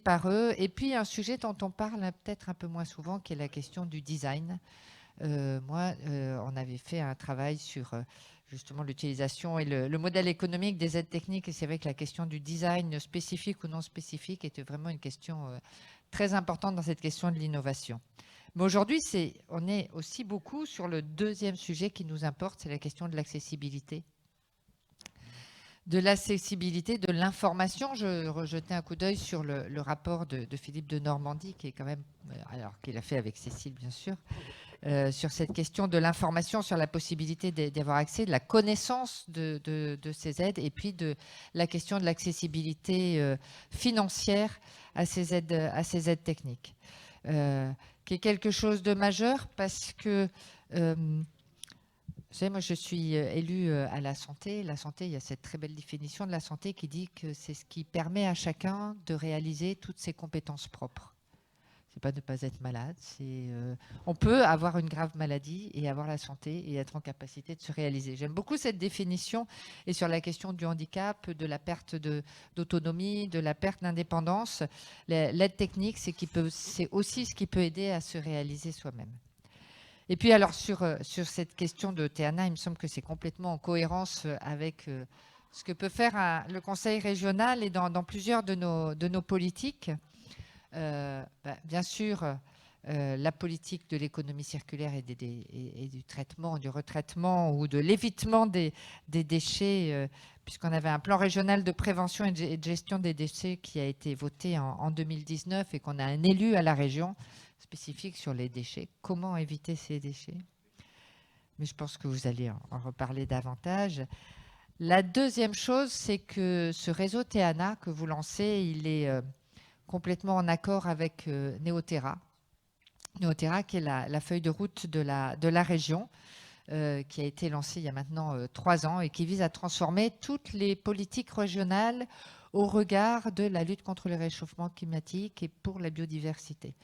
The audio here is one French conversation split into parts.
par eux. Et puis un sujet dont on parle peut-être un peu moins souvent, qui est la question du design. On avait fait un travail sur justement l'utilisation et le modèle économique des aides techniques. Et c'est vrai que la question du design spécifique ou non spécifique était vraiment une question très importante dans cette question de l'innovation. Mais aujourd'hui, on est aussi beaucoup sur le deuxième sujet qui nous importe, c'est la question de l'accessibilité. De l'accessibilité de l'information. Je rejetais un coup d'œil sur le rapport de Philippe de Normandie, qui est quand même, alors qu'il a fait avec Cécile bien sûr, sur cette question de l'information, sur la possibilité d'y avoir accès, de la connaissance de ces aides, et puis de la question de l'accessibilité financière à ces aides techniques. Qui est quelque chose de majeur parce que, vous savez, moi je suis élue à la santé. La santé, il y a cette très belle définition de la santé qui dit que c'est ce qui permet à chacun de réaliser toutes ses compétences propres. C'est pas ne pas être malade, on peut avoir une grave maladie et avoir la santé et être en capacité de se réaliser. J'aime beaucoup cette définition, et sur la question du handicap, de la perte d'autonomie, de la perte d'indépendance, l'aide technique, c'est aussi ce qui peut aider à se réaliser soi-même. Et puis alors sur cette question de TANA, il me semble que c'est complètement en cohérence avec ce que peut faire le Conseil régional et dans plusieurs de nos politiques. Bien sûr, la politique de l'économie circulaire et du traitement, du retraitement ou de l'évitement des déchets, puisqu'on avait un plan régional de prévention et de gestion des déchets qui a été voté en 2019 et qu'on a un élu à la région spécifique sur les déchets. Comment éviter ces déchets? Mais je pense que vous allez en reparler davantage. La deuxième chose, c'est que ce réseau TEANA que vous lancez, il est complètement en accord avec Neoterra. Neoterra, qui est la feuille de route de la région, qui a été lancée il y a maintenant 3 ans et qui vise à transformer toutes les politiques régionales au regard de la lutte contre le réchauffement climatique et pour la biodiversité.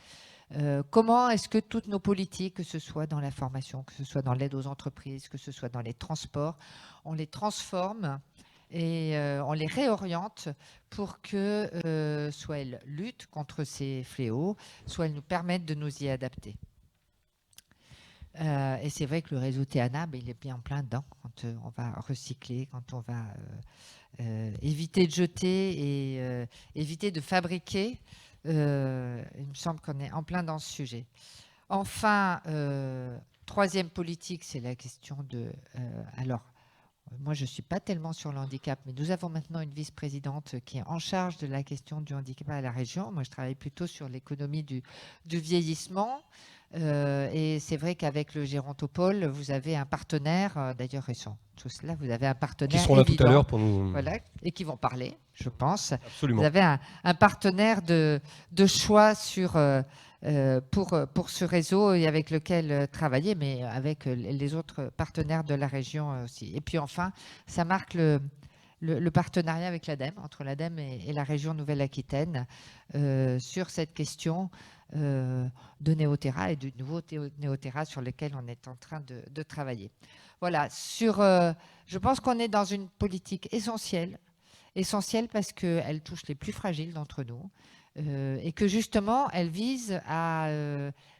Comment est-ce que toutes nos politiques, que ce soit dans la formation, que ce soit dans l'aide aux entreprises, que ce soit dans les transports, on les transforme et on les réoriente pour que soit elles luttent contre ces fléaux, soit elles nous permettent de nous y adapter. Et c'est vrai que le réseau TEANA, il est bien en plein dedans quand on va recycler, quand on va éviter de jeter et éviter de fabriquer. Il me semble qu'on est en plein dans ce sujet. Enfin, troisième politique, c'est la question de... alors, moi, je ne suis pas tellement sur le handicap, mais nous avons maintenant une vice-présidente qui est en charge de la question du handicap à la région. Moi, je travaille plutôt sur l'économie du vieillissement. Et c'est vrai qu'avec le Gérontopole, vous avez un partenaire, d'ailleurs ils sont tous là, vous avez un partenaire qui seront là évident, tout à l'heure pour nous... voilà, et qui vont parler, je pense. Absolument. Vous avez un partenaire de choix pour ce réseau et avec lequel travailler, mais avec les autres partenaires de la région aussi. Et puis enfin, ça marque le partenariat avec l'ADEME, entre l'ADEME et la région Nouvelle-Aquitaine, sur cette question de Neoterra et du nouveau Neoterra sur lequel on est en train de travailler. Voilà, je pense qu'on est dans une politique essentielle parce qu'elle touche les plus fragiles d'entre nous et que justement, elle vise à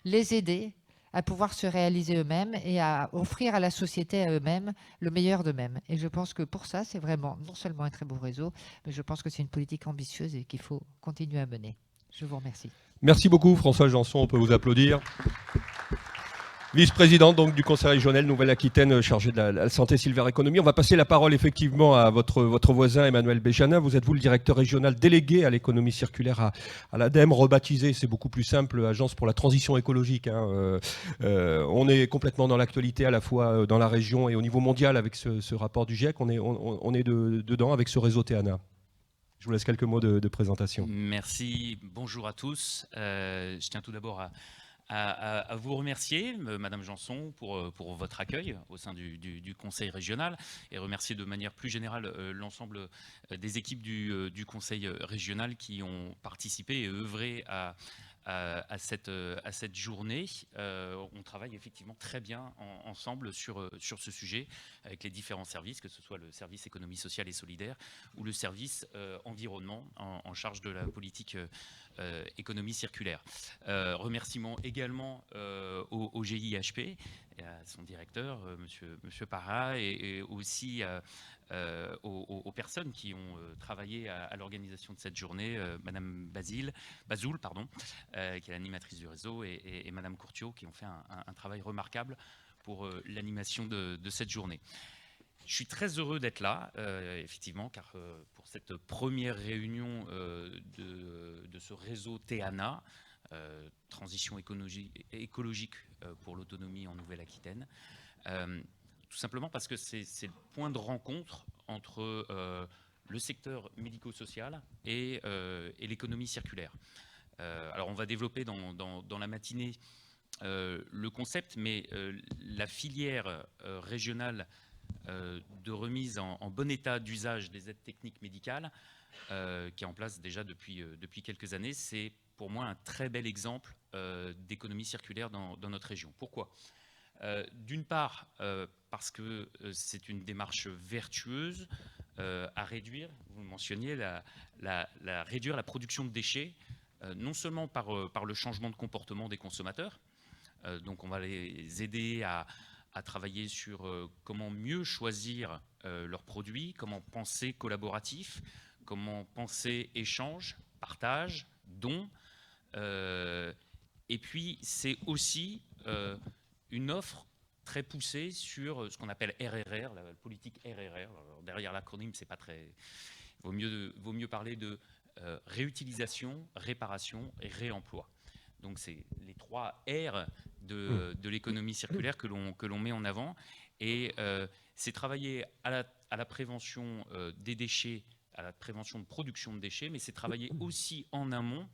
les aider à pouvoir se réaliser eux-mêmes et à offrir à la société à eux-mêmes le meilleur d'eux-mêmes. Et je pense que pour ça, c'est vraiment non seulement un très beau réseau, mais je pense que c'est une politique ambitieuse et qu'il faut continuer à mener. Je vous remercie. Merci beaucoup François Janson, on peut vous applaudir. Vice-présidente donc du Conseil régional Nouvelle-Aquitaine chargée de la santé, Silver Economy. On va passer la parole effectivement à votre voisin Emmanuel Béjanin. Vous êtes vous le directeur régional délégué à l'économie circulaire à l'ADEME, rebaptisé, c'est beaucoup plus simple, Agence pour la transition écologique. On est complètement dans l'actualité à la fois dans la région et au niveau mondial avec ce rapport du GIEC. On est dedans avec ce réseau TEANA. Je vous laisse quelques mots de présentation. Merci, bonjour à tous. Je tiens tout d'abord à vous remercier, Madame Janson, pour votre accueil au sein du Conseil régional et remercier de manière plus générale l'ensemble des équipes du Conseil régional qui ont participé et œuvré à à cette journée. On travaille effectivement très bien ensemble sur ce sujet avec les différents services, que ce soit le service économie sociale et solidaire ou le service environnement en charge de la politique économie circulaire. Remerciements également au GIHP et à son directeur, monsieur Parra, et aussi aux personnes qui ont travaillé à l'organisation de cette journée, Madame Bazoul, qui est l'animatrice du réseau, et Madame Courtiot, qui ont fait un travail remarquable pour l'animation de cette journée. Je suis très heureux d'être là, effectivement, car pour cette première réunion de ce réseau TEANA, transition écologique pour l'autonomie en Nouvelle-Aquitaine, tout simplement parce que c'est le point de rencontre entre le secteur médico-social et l'économie circulaire. Alors on va développer dans la matinée le concept, mais la filière régionale de remise en bon état d'usage des aides techniques médicales, qui est en place déjà depuis quelques années, c'est pour moi un très bel exemple d'économie circulaire dans notre région. Pourquoi ? D'une part, parce que c'est une démarche vertueuse à réduire, vous le mentionniez, réduire la production de déchets, non seulement par le changement de comportement des consommateurs, donc on va les aider à travailler sur comment mieux choisir leurs produits, comment penser collaboratif, comment penser échange, partage, don. Et puis c'est aussi une offre très poussée sur ce qu'on appelle RRR, la politique RRR. Alors, derrière l'acronyme, c'est pas très. Vaut mieux parler de réutilisation, réparation et réemploi. Donc c'est les 3 R de l'économie circulaire que l'on met en avant. Et c'est travailler à la prévention des déchets, à la prévention de production de déchets, mais c'est travailler aussi en amont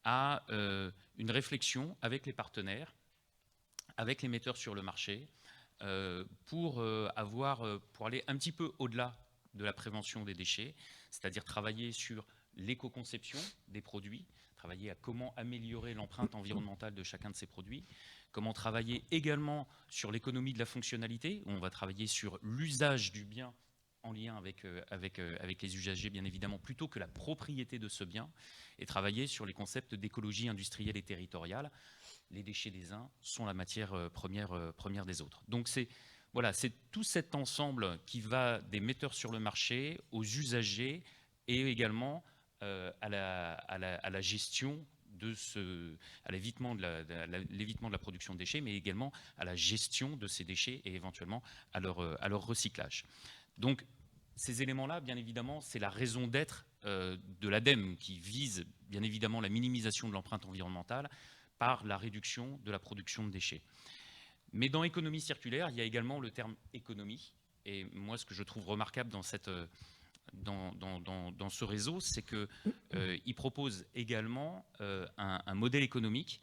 à une réflexion avec les partenaires, avec les metteurs sur le marché, pour aller un petit peu au-delà de la prévention des déchets, c'est-à-dire travailler sur l'éco-conception des produits, travailler à comment améliorer l'empreinte environnementale de chacun de ces produits, comment travailler également sur l'économie de la fonctionnalité, où on va travailler sur l'usage du bien en lien avec les usagers, bien évidemment, plutôt que la propriété de ce bien, et travailler sur les concepts d'écologie industrielle et territoriale. Les déchets des uns sont la matière première des autres. Donc c'est tout cet ensemble qui va des metteurs sur le marché aux usagers et également à la gestion à l'évitement de la production de déchets, mais également à la gestion de ces déchets et éventuellement à leur recyclage. Donc ces éléments-là, bien évidemment, c'est la raison d'être de l'ADEME, qui vise bien évidemment la minimisation de l'empreinte environnementale par la réduction de la production de déchets. Mais dans économie circulaire, il y a également le terme économie. Et moi, ce que je trouve remarquable dans ce réseau, c'est qu'il propose également un modèle économique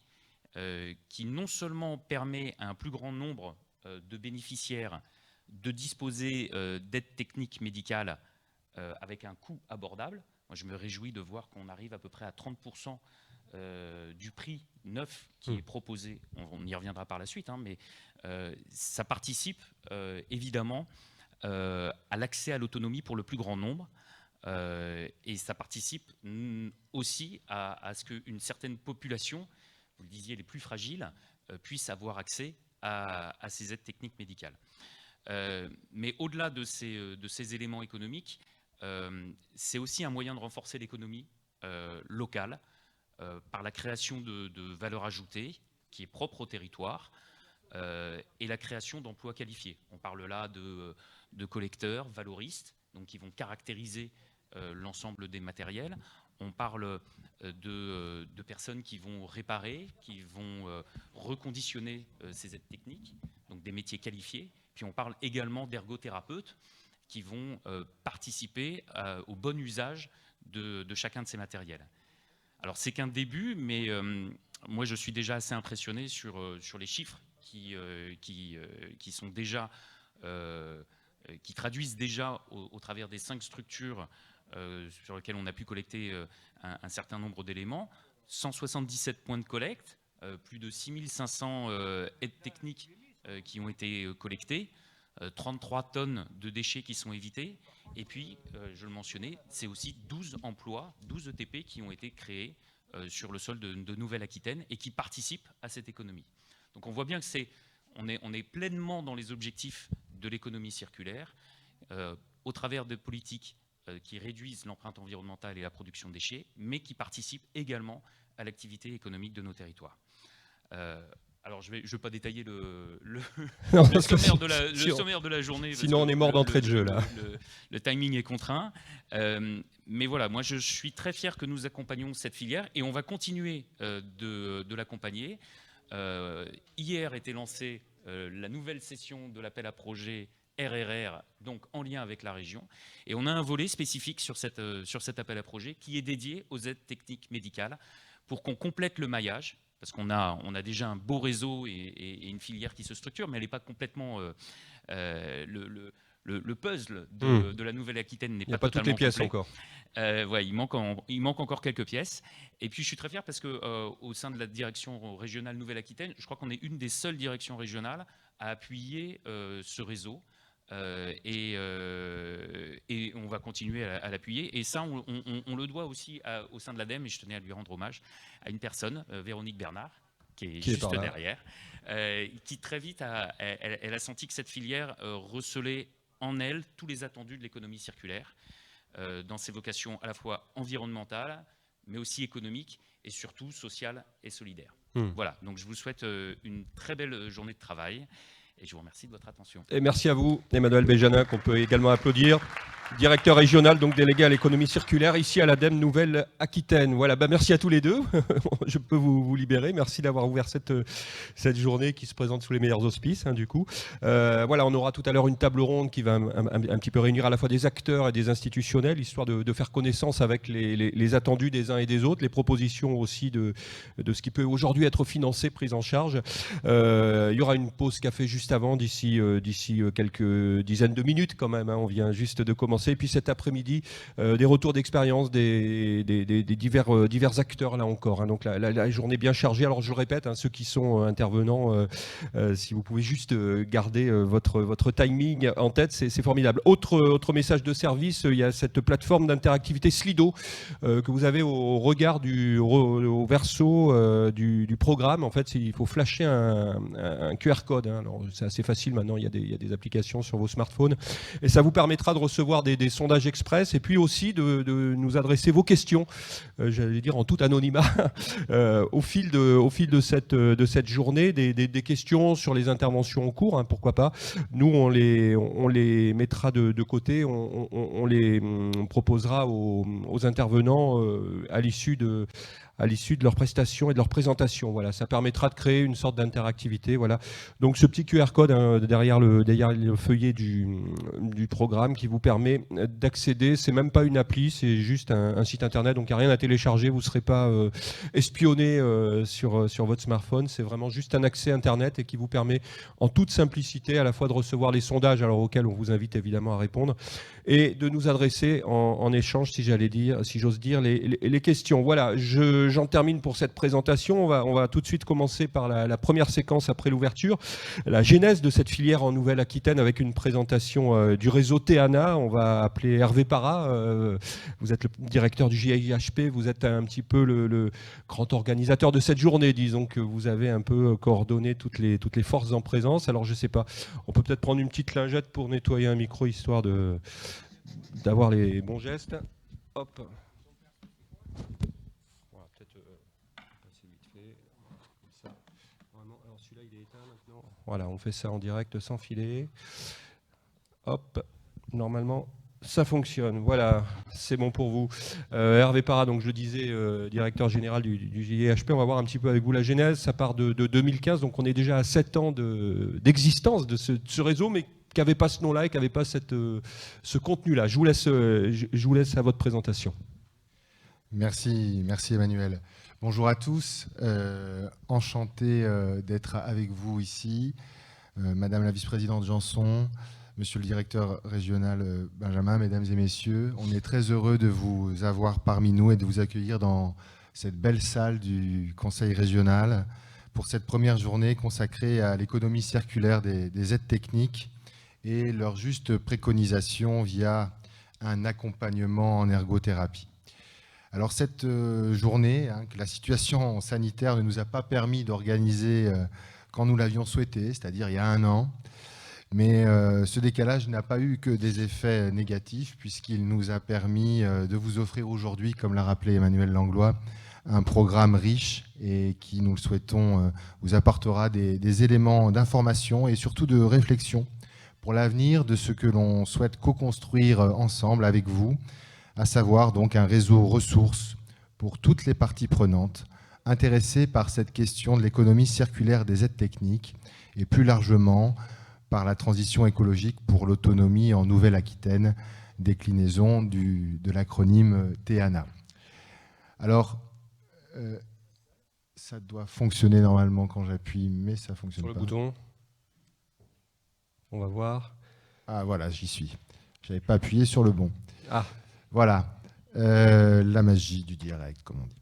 qui non seulement permet à un plus grand nombre de bénéficiaires de disposer d'aides techniques médicales avec un coût abordable. Moi, je me réjouis de voir qu'on arrive à peu près à 30% du prix neuf qui est proposé. On y reviendra par la suite, hein, mais ça participe évidemment à l'accès à l'autonomie pour le plus grand nombre. Et ça participe aussi à ce qu'une certaine population, vous le disiez, les plus fragiles, puisse avoir accès à ces aides techniques médicales. Mais au-delà de ces éléments économiques, c'est aussi un moyen de renforcer l'économie locale par la création de valeur ajoutée qui est propre au territoire et la création d'emplois qualifiés. On parle là de collecteurs, valoristes, donc qui vont caractériser l'ensemble des matériels. On parle de personnes qui vont réparer, qui vont reconditionner ces aides techniques, donc des métiers qualifiés. Puis on parle également d'ergothérapeutes qui vont participer au bon usage de chacun de ces matériels. Alors c'est qu'un début, mais moi je suis déjà assez impressionné sur les chiffres qui sont déjà, qui traduisent déjà au travers des 5 structures sur lesquelles on a pu collecter un certain nombre d'éléments. 177 points de collecte, plus de 6500 aides techniques qui ont été collectées, 33 tonnes de déchets qui sont évités, et puis, je le mentionnais, c'est aussi 12 emplois, 12 ETP qui ont été créés sur le sol de Nouvelle-Aquitaine et qui participent à cette économie. Donc on voit bien que on est pleinement dans les objectifs de l'économie circulaire, au travers de politiques qui réduisent l'empreinte environnementale et la production de déchets, mais qui participent également à l'activité économique de nos territoires. Alors, je ne vais pas détailler le sommaire de la journée. Sinon, on est mort d'entrée de jeu, là. Le timing est contraint. Mais voilà, moi, je suis très fier que nous accompagnions cette filière et on va continuer de l'accompagner. Hier était lancée la nouvelle session de l'appel à projet RRR, donc en lien avec la région. Et on a un volet spécifique sur cet appel à projet qui est dédié aux aides techniques médicales pour qu'on complète le maillage. Parce qu'on a déjà un beau réseau et une filière qui se structure, mais elle n'est pas complètement... le puzzle de la Nouvelle-Aquitaine n'est pas totalement toutes les pièces complet. encore. Ouais, il manque encore quelques pièces. Et puis je suis très fier parce qu'au sein de la direction régionale Nouvelle-Aquitaine, je crois qu'on est une des seules directions régionales à appuyer ce réseau. Et on va continuer à l'appuyer. Et ça, on le doit aussi au sein de l'ADEME, et je tenais à lui rendre hommage, à une personne, Véronique Bernard, qui est juste derrière, qui très vite elle a senti que cette filière recelait en elle tous les attendus de l'économie circulaire, dans ses vocations à la fois environnementales, mais aussi économiques, et surtout sociales et solidaires. Voilà, donc je vous souhaite une très belle journée de travail. Et je vous remercie de votre attention. Et merci à vous, Emmanuel Béjanin, qu'on peut également applaudir. Directeur régional, donc délégué à l'économie circulaire, ici à l'ADEME Nouvelle-Aquitaine. Voilà, merci à tous les deux. Je peux vous libérer. Merci d'avoir ouvert cette journée qui se présente sous les meilleurs auspices, du coup. Voilà, on aura tout à l'heure une table ronde qui va un petit peu réunir à la fois des acteurs et des institutionnels, histoire de faire connaissance avec les attendus des uns et des autres, les propositions aussi de ce qui peut aujourd'hui être financé, pris en charge. Il y aura une pause café juste avant, d'ici quelques dizaines de minutes quand même. On vient juste de commencer. Et puis cet après-midi, des retours d'expérience des divers acteurs là encore. Donc la journée bien chargée. Alors je le répète, ceux qui sont intervenants, si vous pouvez juste garder votre timing en tête, c'est formidable. Autre message de service, il y a cette plateforme d'interactivité Slido que vous avez au regard au verso du programme. En fait, il faut flasher un QR code. Alors c'est assez facile maintenant, il y a des applications sur vos smartphones. Et ça vous permettra de recevoir des sondages express et puis aussi de nous adresser vos questions, j'allais dire en tout anonymat, au fil de cette journée, des questions sur les interventions en cours, pourquoi pas. Nous, on les mettra de côté, on les proposera aux intervenants à l'issue de leurs prestations et de leur présentation. Voilà, ça permettra de créer une sorte d'interactivité. Voilà. Donc ce petit QR code derrière le feuillet du programme qui vous permet d'accéder. C'est même pas une appli, c'est juste un site internet, donc il n'y a rien à télécharger. Vous ne serez pas espionné sur votre smartphone. C'est vraiment juste un accès internet et qui vous permet en toute simplicité à la fois de recevoir les sondages, alors auxquels on vous invite évidemment à répondre, et de nous adresser en échange, si j'ose dire, les questions. Voilà, j'en termine pour cette présentation. On va tout de suite commencer par la première séquence après l'ouverture, la genèse de cette filière en Nouvelle-Aquitaine avec une présentation du réseau Teana. On va appeler Hervé Parra. Vous êtes le directeur du JIHP, vous êtes un petit peu le grand organisateur de cette journée. Disons que vous avez un peu coordonné toutes les forces en présence. Alors je ne sais pas, on peut peut-être prendre une petite lingette pour nettoyer un micro, histoire d'avoir les bons gestes. Hop. On va peut-être passer vite fait. Comme ça. Vraiment, alors celui-là, il est éteint maintenant. Voilà, on fait ça en direct sans filet. Hop. Normalement, ça fonctionne. Voilà, c'est bon pour vous. Hervé Parra, donc je le disais, directeur général du JIHP. On va voir un petit peu avec vous la genèse. Ça part de 2015, donc on est déjà à 7 ans d'existence de ce réseau, mais qui n'avait pas ce nom-là et qui n'avait pas ce contenu-là. Je vous laisse à votre présentation. Merci Emmanuel. Bonjour à tous, enchanté d'être avec vous ici. Madame la vice-présidente Janson, monsieur le directeur régional Benjamin, mesdames et messieurs, on est très heureux de vous avoir parmi nous et de vous accueillir dans cette belle salle du Conseil régional pour cette première journée consacrée à l'économie circulaire des aides techniques et leur juste préconisation via un accompagnement en ergothérapie. Alors cette journée, que la situation sanitaire ne nous a pas permis d'organiser quand nous l'avions souhaité, c'est-à-dire il y a un an, mais ce décalage n'a pas eu que des effets négatifs puisqu'il nous a permis de vous offrir aujourd'hui, comme l'a rappelé Emmanuel Langlois, un programme riche et qui, nous le souhaitons, vous apportera des éléments d'information et surtout de réflexion pour l'avenir de ce que l'on souhaite co-construire ensemble avec vous, à savoir donc un réseau ressources pour toutes les parties prenantes intéressées par cette question de l'économie circulaire des aides techniques et plus largement par la transition écologique pour l'autonomie en Nouvelle-Aquitaine, déclinaison de l'acronyme TANA. Alors, ça doit fonctionner normalement quand j'appuie, mais ça ne fonctionne pas. Sur le bouton. On va voir. Ah voilà, j'y suis. Je n'avais pas appuyé sur le bon. Ah. Voilà, la magie du direct, comme on dit.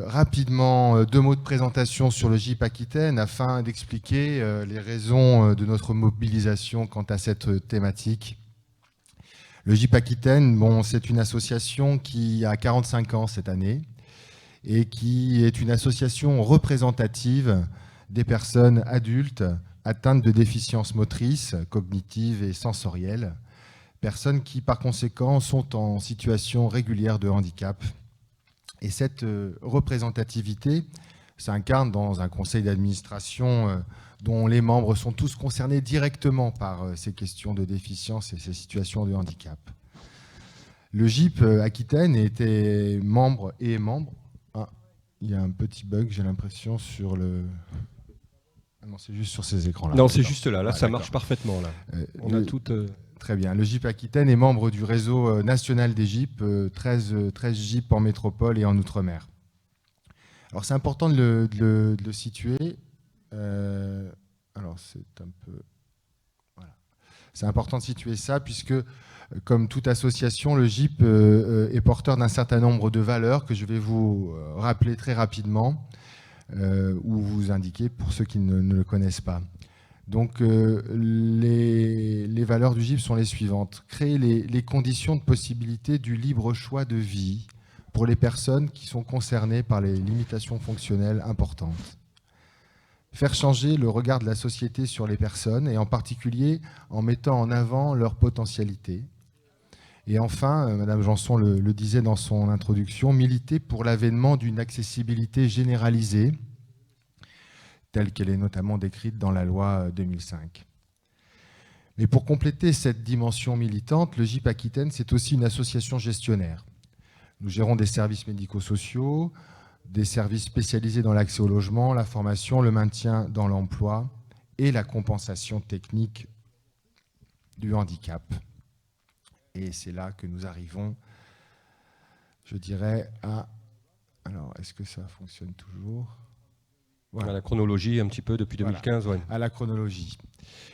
Rapidement, 2 mots de présentation sur le GIP Aquitaine afin d'expliquer les raisons de notre mobilisation quant à cette thématique. Le GIP Aquitaine, bon, c'est une association qui a 45 ans cette année et qui est une association représentative des personnes adultes atteintes de déficiences motrices, cognitives et sensorielles, personnes qui par conséquent sont en situation régulière de handicap. Et cette représentativité s'incarne dans un conseil d'administration dont les membres sont tous concernés directement par ces questions de déficience et ces situations de handicap. Le GIP Aquitaine était membre et est membre. Ah, il y a un petit bug, j'ai l'impression, sur le... Ah non, c'est juste sur ces écrans-là. Non, c'est juste là. Là, Ah, ça marche parfaitement. Là. On a tout... Très bien. Le GIP Aquitaine est membre du réseau national des GIP, 13 GIP en métropole et en Outre-mer. Alors c'est important de le situer. Alors c'est un peu... Voilà. C'est important de situer ça puisque, comme toute association, le GIP est porteur d'un certain nombre de valeurs que je vais vous rappeler très rapidement ou vous indiquer pour ceux qui ne le connaissent pas. Donc les valeurs du GIP sont les suivantes. Créer les conditions de possibilité du libre choix de vie pour les personnes qui sont concernées par les limitations fonctionnelles importantes. Faire changer le regard de la société sur les personnes et en particulier en mettant en avant leur potentialité. Et enfin, Madame Janson le disait dans son introduction, militer pour l'avènement d'une accessibilité généralisée telle qu'elle est notamment décrite dans la loi 2005. Mais pour compléter cette dimension militante, le GIP Aquitaine, c'est aussi une association gestionnaire. Nous gérons des services médico-sociaux, des services spécialisés dans l'accès au logement, la formation, le maintien dans l'emploi et la compensation technique du handicap. Et c'est là que nous arrivons, je dirais, à... Alors, est-ce que ça fonctionne toujours ? Voilà. À la chronologie un petit peu depuis 2015. Voilà, ouais. À la chronologie.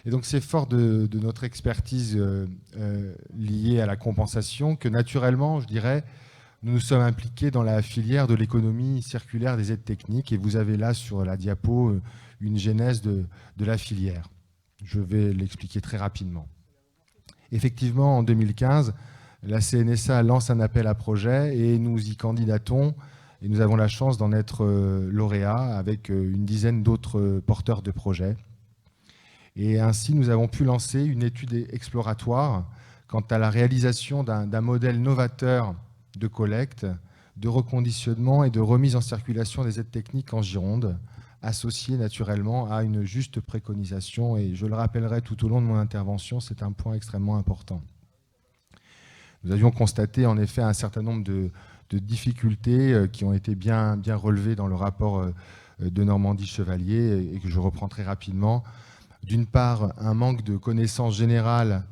Et donc c'est fort de notre expertise liée à la compensation que naturellement, je dirais, nous nous sommes impliqués dans la filière de l'économie circulaire des aides techniques et vous avez là sur la diapo une genèse de la filière. Je vais l'expliquer très rapidement. Effectivement, en 2015, la CNSA lance un appel à projet et nous y candidatons. Et nous avons la chance d'en être lauréats avec une dizaine d'autres porteurs de projets. Et ainsi, nous avons pu lancer une étude exploratoire quant à la réalisation d'un modèle novateur de collecte, de reconditionnement et de remise en circulation des aides techniques en Gironde, associé naturellement à une juste préconisation. Et je le rappellerai tout au long de mon intervention, c'est un point extrêmement important. Nous avions constaté en effet un certain nombre de difficultés qui ont été bien relevées dans le rapport de Normandie-Chevalier et que je reprends très rapidement. D'une part, un manque de connaissances générales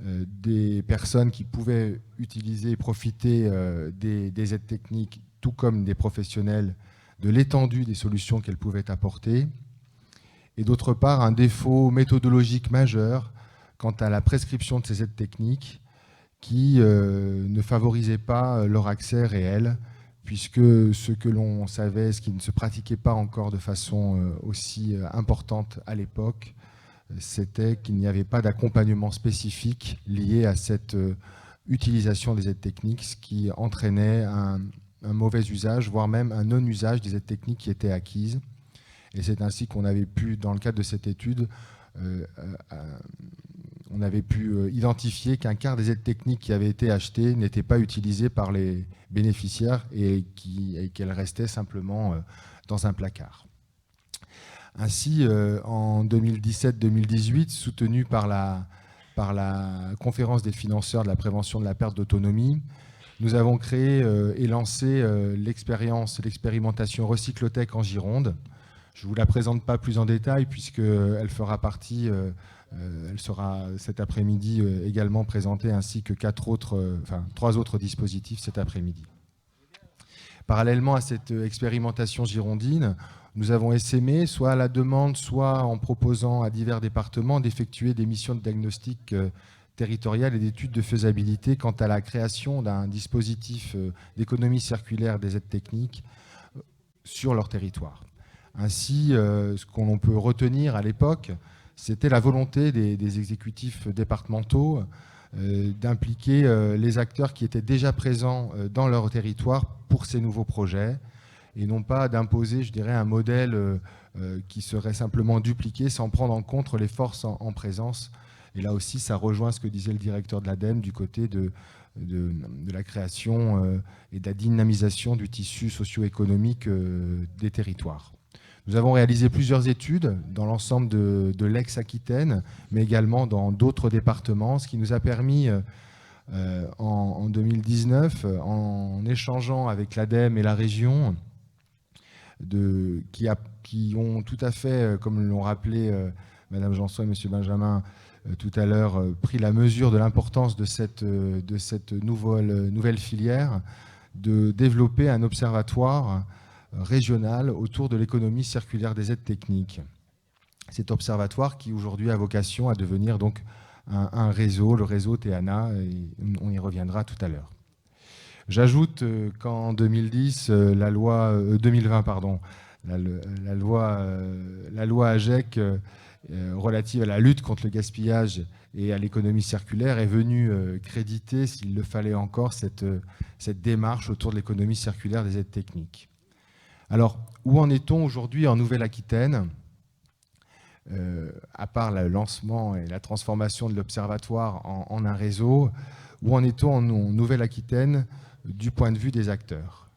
des personnes qui pouvaient utiliser et profiter des aides techniques, tout comme des professionnels, de l'étendue des solutions qu'elles pouvaient apporter. Et d'autre part, un défaut méthodologique majeur quant à la prescription de ces aides techniques qui ne favorisaient pas leur accès réel, puisque ce que l'on savait, ce qui ne se pratiquait pas encore de façon aussi importante à l'époque, c'était qu'il n'y avait pas d'accompagnement spécifique lié à cette utilisation des aides techniques, ce qui entraînait un mauvais usage, voire même un non-usage des aides techniques qui étaient acquises. Et c'est ainsi qu'on avait pu, dans le cadre de cette étude, on avait pu identifier qu'un quart des aides techniques qui avaient été achetées n'étaient pas utilisées par les bénéficiaires et qu'elles restaient simplement dans un placard. Ainsi, en 2017-2018, soutenu par la conférence des financeurs de la prévention de la perte d'autonomie, nous avons créé et lancé l'expérimentation Recyclotech en Gironde. Je ne vous la présente pas plus en détail puisqu'elle fera partie, elle sera cet après-midi également présentée, ainsi que 3 autres dispositifs cet après-midi. Parallèlement à cette expérimentation girondine, nous avons essaimé, soit à la demande, soit en proposant à divers départements d'effectuer des missions de diagnostic territorial et d'études de faisabilité quant à la création d'un dispositif d'économie circulaire des aides techniques sur leur territoire. Ainsi, ce qu'on peut retenir à l'époque, c'était la volonté des exécutifs départementaux d'impliquer les acteurs qui étaient déjà présents dans leur territoire pour ces nouveaux projets, et non pas d'imposer, je dirais, un modèle qui serait simplement dupliqué sans prendre en compte les forces en présence. Et là aussi, ça rejoint ce que disait le directeur de l'ADEME du côté de la création et de la dynamisation du tissu socio-économique des territoires. Nous avons réalisé plusieurs études dans l'ensemble de l'ex-Aquitaine, mais également dans d'autres départements, ce qui nous a permis, en 2019, en échangeant avec l'ADEME et la région, qui ont tout à fait, comme l'ont rappelé Madame Janson et Monsieur Benjamin tout à l'heure, pris la mesure de l'importance de cette nouvelle filière, de développer un observatoire régional autour de l'économie circulaire des aides techniques. Cet observatoire qui aujourd'hui a vocation à devenir donc un réseau, le réseau TEANA, et on y reviendra tout à l'heure. J'ajoute qu'en 2020, la loi AGEC relative à la lutte contre le gaspillage et à l'économie circulaire est venue créditer, s'il le fallait encore, cette démarche autour de l'économie circulaire des aides techniques. Alors, où en est-on aujourd'hui en Nouvelle-Aquitaine ? À part le lancement et la transformation de l'observatoire en un réseau, où en est-on en Nouvelle-Aquitaine du point de vue des acteurs?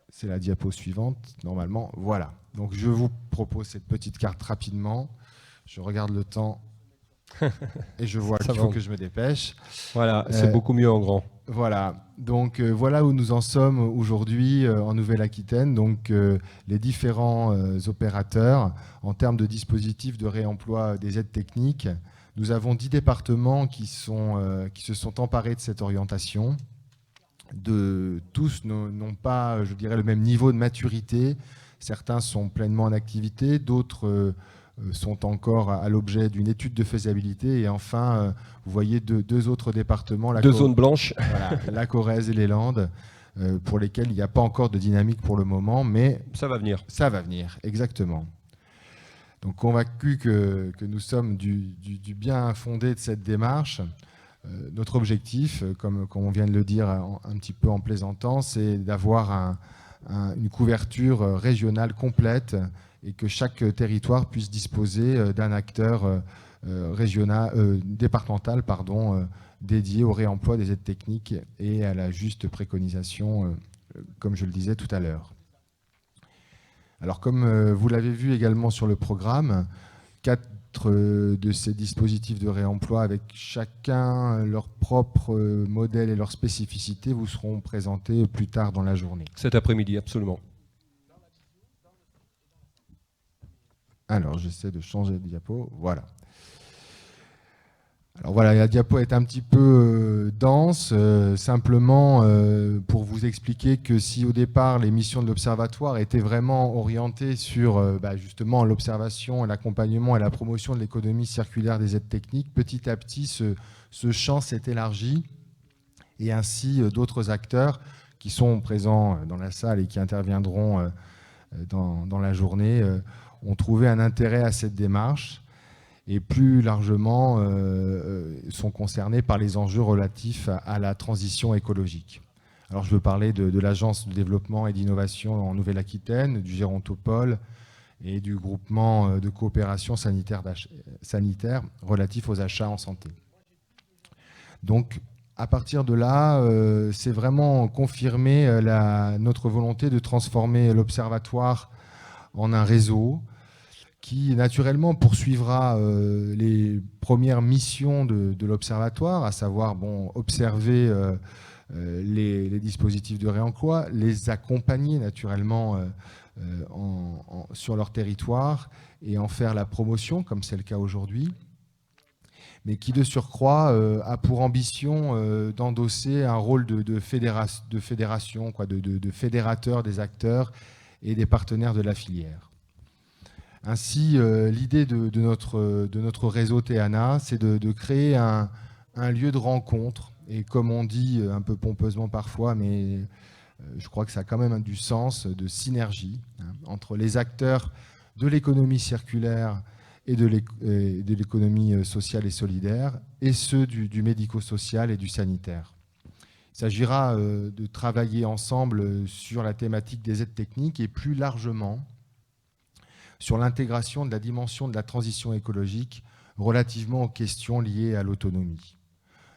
C'est la diapo suivante, normalement. Voilà. Donc, je vous propose cette petite carte rapidement. Je regarde le temps et je vois qu'il faut que je me dépêche. Voilà, c'est beaucoup mieux en grand. Voilà. Donc, voilà où nous en sommes aujourd'hui en Nouvelle-Aquitaine. Donc, les différents opérateurs en termes de dispositifs de réemploi des aides techniques. Nous avons 10 départements qui se sont emparés de cette orientation. Tous n'ont pas, je dirais, le même niveau de maturité. Certains sont pleinement en activité, d'autres sont encore à l'objet d'une étude de faisabilité. Et enfin, vous voyez deux autres départements. Deux zones blanches. Voilà, la Corrèze et les Landes, pour lesquels il n'y a pas encore de dynamique pour le moment, mais ça va venir. Ça va venir, exactement. Donc, convaincu que nous sommes du bien fondé de cette démarche, notre objectif, comme on vient de le dire un petit peu en plaisantant, c'est d'avoir une couverture régionale complète et que chaque territoire puisse disposer d'un acteur départemental dédié au réemploi des aides techniques et à la juste préconisation, comme je le disais tout à l'heure. Alors, comme vous l'avez vu également sur le programme, 4 de ces dispositifs de réemploi avec chacun leur propre modèle et leur spécificité vous seront présentés plus tard dans la journée. Cet après-midi, absolument. Alors, j'essaie de changer de diapo. Voilà. Alors voilà, la diapo est un petit peu dense, simplement pour vous expliquer que si au départ les missions de l'Observatoire étaient vraiment orientées sur justement l'observation, l'accompagnement et la promotion de l'économie circulaire des aides techniques, petit à petit ce champ s'est élargi et ainsi d'autres acteurs qui sont présents dans la salle et qui interviendront dans la journée ont trouvé un intérêt à cette démarche et plus largement sont concernés par les enjeux relatifs à la transition écologique. Alors je veux parler de l'Agence de développement et d'innovation en Nouvelle-Aquitaine, du Gérontopole et du groupement de coopération sanitaire relatif aux achats en santé. Donc à partir de là, c'est vraiment confirmer notre volonté de transformer l'Observatoire en un réseau qui naturellement poursuivra les premières missions de l'Observatoire, à savoir observer les dispositifs de réemploi, les accompagner naturellement sur leur territoire et en faire la promotion, comme c'est le cas aujourd'hui, mais qui de surcroît a pour ambition d'endosser un rôle de fédération, de fédérateur des acteurs et des partenaires de la filière. Ainsi, l'idée de notre réseau TEANA, c'est de créer un lieu de rencontre, et comme on dit un peu pompeusement parfois, mais je crois que ça a quand même du sens, de synergie entre les acteurs de l'économie circulaire et de l'économie sociale et solidaire, et ceux du médico-social et du sanitaire. Il s'agira de travailler ensemble sur la thématique des aides techniques et plus largement sur l'intégration de la dimension de la transition écologique relativement aux questions liées à l'autonomie.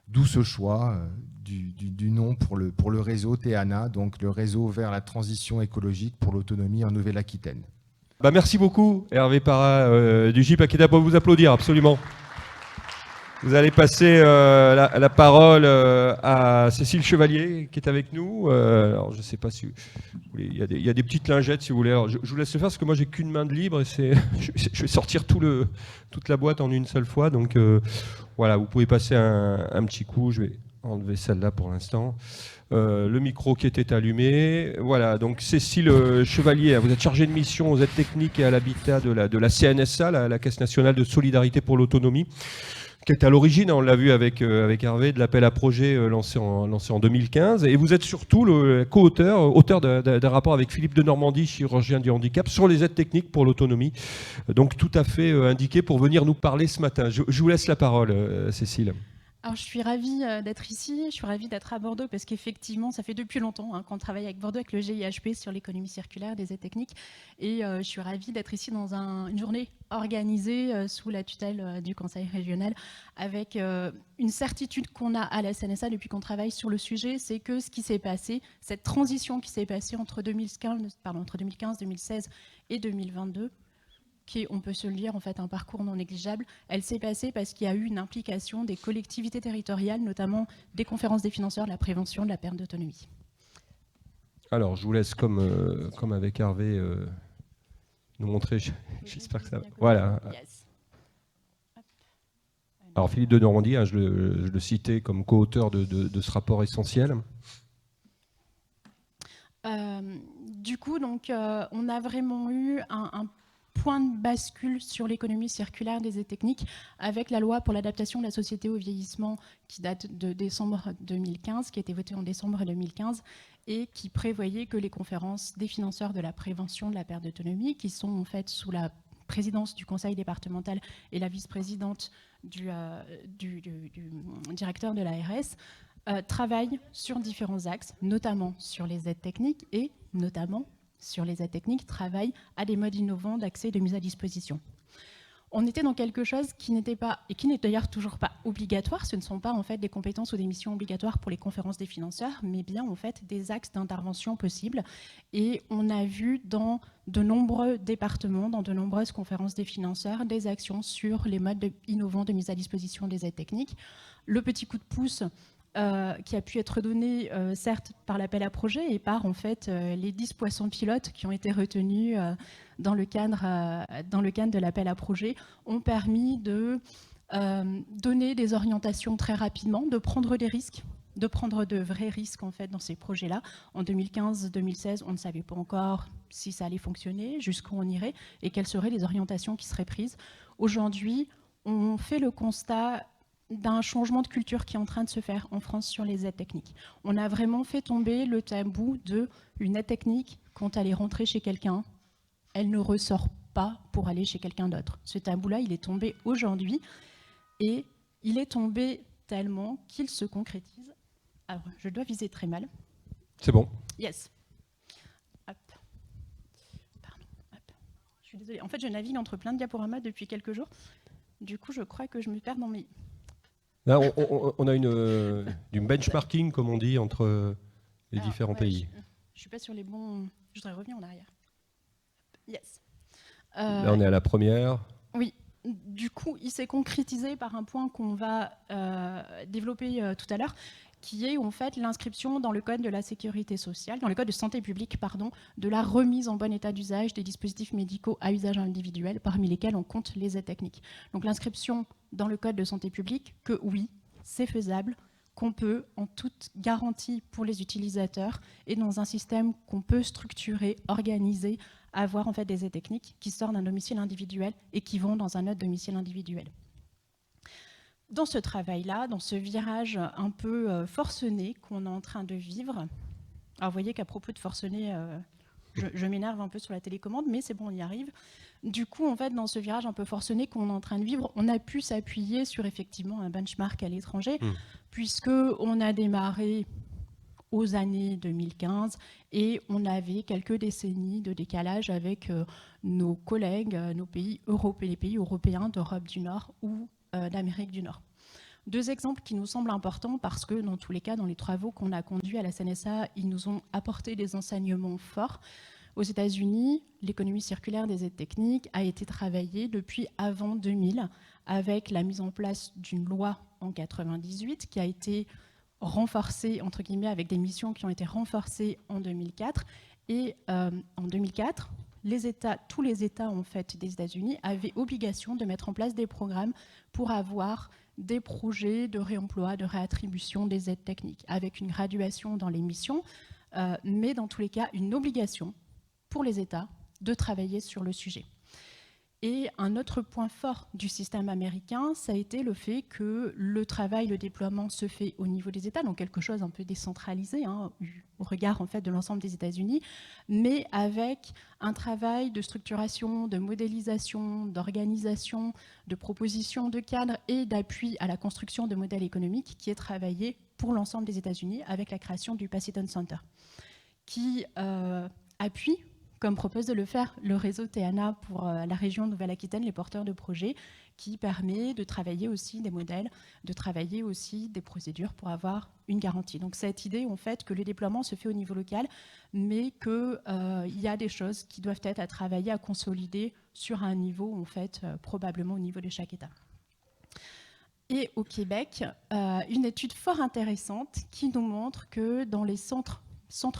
D'où ce choix du nom pour le réseau TEANA, donc le réseau vers la transition écologique pour l'autonomie en Nouvelle-Aquitaine. Merci beaucoup, Hervé Parra du GIP Akita, pour vous applaudir, absolument. Vous allez passer la parole à Cécile Chevalier, qui est avec nous. Alors, je ne sais pas si vous voulez, il y a des petites lingettes, si vous voulez. Alors, je vous laisse le faire, parce que moi, j'ai qu'une main de libre, et je vais sortir toute la boîte en une seule fois. Donc, voilà, vous pouvez passer un petit coup. Je vais enlever celle-là pour l'instant. Le micro qui était allumé. Voilà, donc Cécile Chevalier, vous êtes chargée de mission aux aides techniques et à l'habitat de la CNSA, la Caisse nationale de solidarité pour l'autonomie, qui est à l'origine, on l'a vu avec Hervé, de l'appel à projet lancé en 2015. Et vous êtes surtout le auteur d'un rapport avec Philippe de Normandie, chirurgien du handicap, sur les aides techniques pour l'autonomie. Donc tout à fait indiqué pour venir nous parler ce matin. Je vous laisse la parole, Cécile. Alors, je suis ravie d'être ici, je suis ravie d'être à Bordeaux parce qu'effectivement, ça fait depuis longtemps qu'on travaille avec Bordeaux, avec le GIHP sur l'économie circulaire des aides techniques. Et je suis ravie d'être ici dans une journée organisée sous la tutelle du Conseil régional avec une certitude qu'on a à la CNSA depuis qu'on travaille sur le sujet, c'est que ce qui s'est passé, cette transition qui s'est passée entre 2015, 2016 et 2022, qui est, on peut se le dire, en fait, un parcours non négligeable. Elle s'est passée parce qu'il y a eu une implication des collectivités territoriales, notamment des conférences des financeurs de la prévention de la perte d'autonomie. Alors, je vous laisse, comme avec Hervé, nous montrer. J'espère que ça va. Voilà. Yes. Alors, Philippe de Normandie, je le citais comme co-auteur de ce rapport essentiel. Du coup, donc, on a vraiment eu un point de bascule sur l'économie circulaire des aides techniques avec la loi pour l'adaptation de la société au vieillissement qui date de décembre 2015, qui a été votée en décembre 2015 et qui prévoyait que les conférences des financeurs de la prévention de la perte d'autonomie, qui sont en fait sous la présidence du conseil départemental et la vice-présidente du directeur de l'ARS, travaillent sur différents axes, notamment sur les aides techniques et notamment sur les aides techniques, travaillent à des modes innovants d'accès et de mise à disposition. On était dans quelque chose qui n'était pas, et qui n'est d'ailleurs toujours pas obligatoire, ce ne sont pas en fait des compétences ou des missions obligatoires pour les conférences des financeurs, mais bien en fait des axes d'intervention possibles. Et on a vu dans de nombreux départements, dans de nombreuses conférences des financeurs, des actions sur les modes innovants de mise à disposition des aides techniques. Le petit coup de pouce qui a pu être donné certes par l'appel à projet et par en fait les 10 poissons pilotes qui ont été retenus dans le cadre de l'appel à projet ont permis de donner des orientations très rapidement, de prendre des risques, de prendre de vrais risques en fait dans ces projets-là. En 2015-2016, on ne savait pas encore si ça allait fonctionner, jusqu'où on irait et quelles seraient les orientations qui seraient prises. Aujourd'hui, on fait le constat d'un changement de culture qui est en train de se faire en France sur les aides techniques. On a vraiment fait tomber le tabou d'une aide technique, quand elle est rentrée chez quelqu'un, elle ne ressort pas pour aller chez quelqu'un d'autre. Ce tabou-là, il est tombé aujourd'hui et il est tombé tellement qu'il se concrétise. Alors, je dois viser très mal. C'est bon. Yes. Hop. Pardon. Hop. Je suis désolée. En fait, je navigue entre plein de diaporamas depuis quelques jours. Du coup, je crois que je me perds dans mes... Là, on a du benchmarking, comme on dit, entre les différents pays. Je ne suis pas sur les bons... Je voudrais revenir en arrière. Yes. Là, on est à la première. Oui. Du coup, il s'est concrétisé par un point qu'on va développer tout à l'heure, qui est en fait l'inscription dans le code de la sécurité sociale, dans le code de santé publique, pardon, de la remise en bon état d'usage des dispositifs médicaux à usage individuel, parmi lesquels on compte les aides techniques. Donc l'inscription dans le code de santé publique, que oui, c'est faisable, qu'on peut, en toute garantie pour les utilisateurs, et dans un système qu'on peut structurer, organiser, avoir en fait des aides techniques qui sortent d'un domicile individuel et qui vont dans un autre domicile individuel. Dans ce travail-là, dans ce virage un peu forcené qu'on est en train de vivre, alors vous voyez qu'à propos de forcené, je m'énerve un peu sur la télécommande, mais c'est bon, on y arrive. Du coup, en fait, dans ce virage un peu forcené qu'on est en train de vivre, on a pu s'appuyer sur effectivement un benchmark à l'étranger, puisqu'on a démarré aux années 2015 et on avait quelques décennies de décalage avec nos collègues, nos pays européens, les pays européens d'Europe du Nord ou d'Amérique du Nord. Deux exemples qui nous semblent importants parce que dans tous les cas, dans les travaux qu'on a conduits à la CNSA, ils nous ont apporté des enseignements forts. Aux États-Unis, l'économie circulaire des aides techniques a été travaillée depuis avant 2000 avec la mise en place d'une loi en 98 qui a été renforcée, entre guillemets, avec des missions qui ont été renforcées en 2004. Et en 2004, tous les États en fait, des États-Unis avaient obligation de mettre en place des programmes pour avoir des projets de réemploi, de réattribution des aides techniques, avec une graduation dans les missions, mais dans tous les cas, une obligation pour les États de travailler sur le sujet. Et un autre point fort du système américain, ça a été le fait que le travail, le déploiement se fait au niveau des États, donc quelque chose un peu décentralisé, hein, au regard en fait, de l'ensemble des États-Unis, mais avec un travail de structuration, de modélisation, d'organisation, de proposition de cadres et d'appui à la construction de modèles économiques qui est travaillé pour l'ensemble des États-Unis avec la création du Pacitan Center, qui appuie, comme propose de le faire le réseau TANA pour la région Nouvelle-Aquitaine, les porteurs de projets, qui permet de travailler aussi des modèles, de travailler aussi des procédures pour avoir une garantie. Donc cette idée, en fait, que le déploiement se fait au niveau local, mais qu'il y a des choses qui doivent être à travailler, à consolider sur un niveau, en fait, probablement au niveau de chaque État. Et au Québec, une étude fort intéressante qui nous montre que dans les centres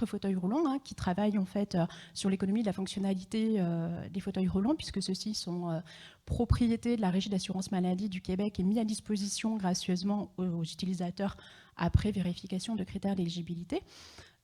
fauteuils roulants, hein, qui travaillent en fait sur l'économie de la fonctionnalité des fauteuils roulants, puisque ceux-ci sont propriété de la Régie d'assurance maladie du Québec et mis à disposition gracieusement aux utilisateurs après vérification de critères d'éligibilité.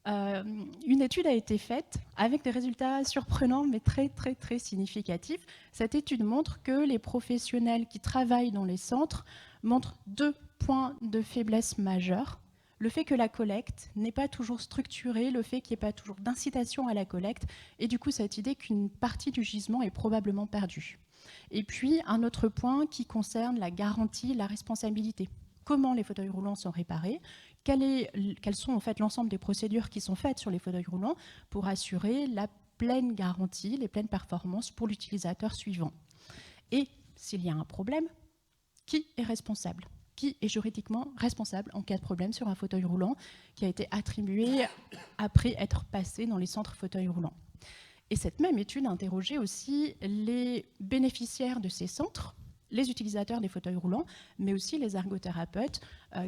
Une étude a été faite avec des résultats surprenants mais très très très significatifs. Cette étude montre que les professionnels qui travaillent dans les centres montrent 2 points de faiblesse majeurs. Le fait que la collecte n'est pas toujours structurée, le fait qu'il n'y ait pas toujours d'incitation à la collecte, et du coup cette idée qu'une partie du gisement est probablement perdue. Et puis un autre point qui concerne la garantie, la responsabilité. Comment les fauteuils roulants sont réparés, quelles sont en fait l'ensemble des procédures qui sont faites sur les fauteuils roulants pour assurer la pleine garantie, les pleines performances pour l'utilisateur suivant. Et s'il y a un problème, qui est responsable ? Qui est juridiquement responsable en cas de problème sur un fauteuil roulant qui a été attribué après être passé dans les centres fauteuils roulants. Et cette même étude a interrogé aussi les bénéficiaires de ces centres, les utilisateurs des fauteuils roulants, mais aussi les ergothérapeutes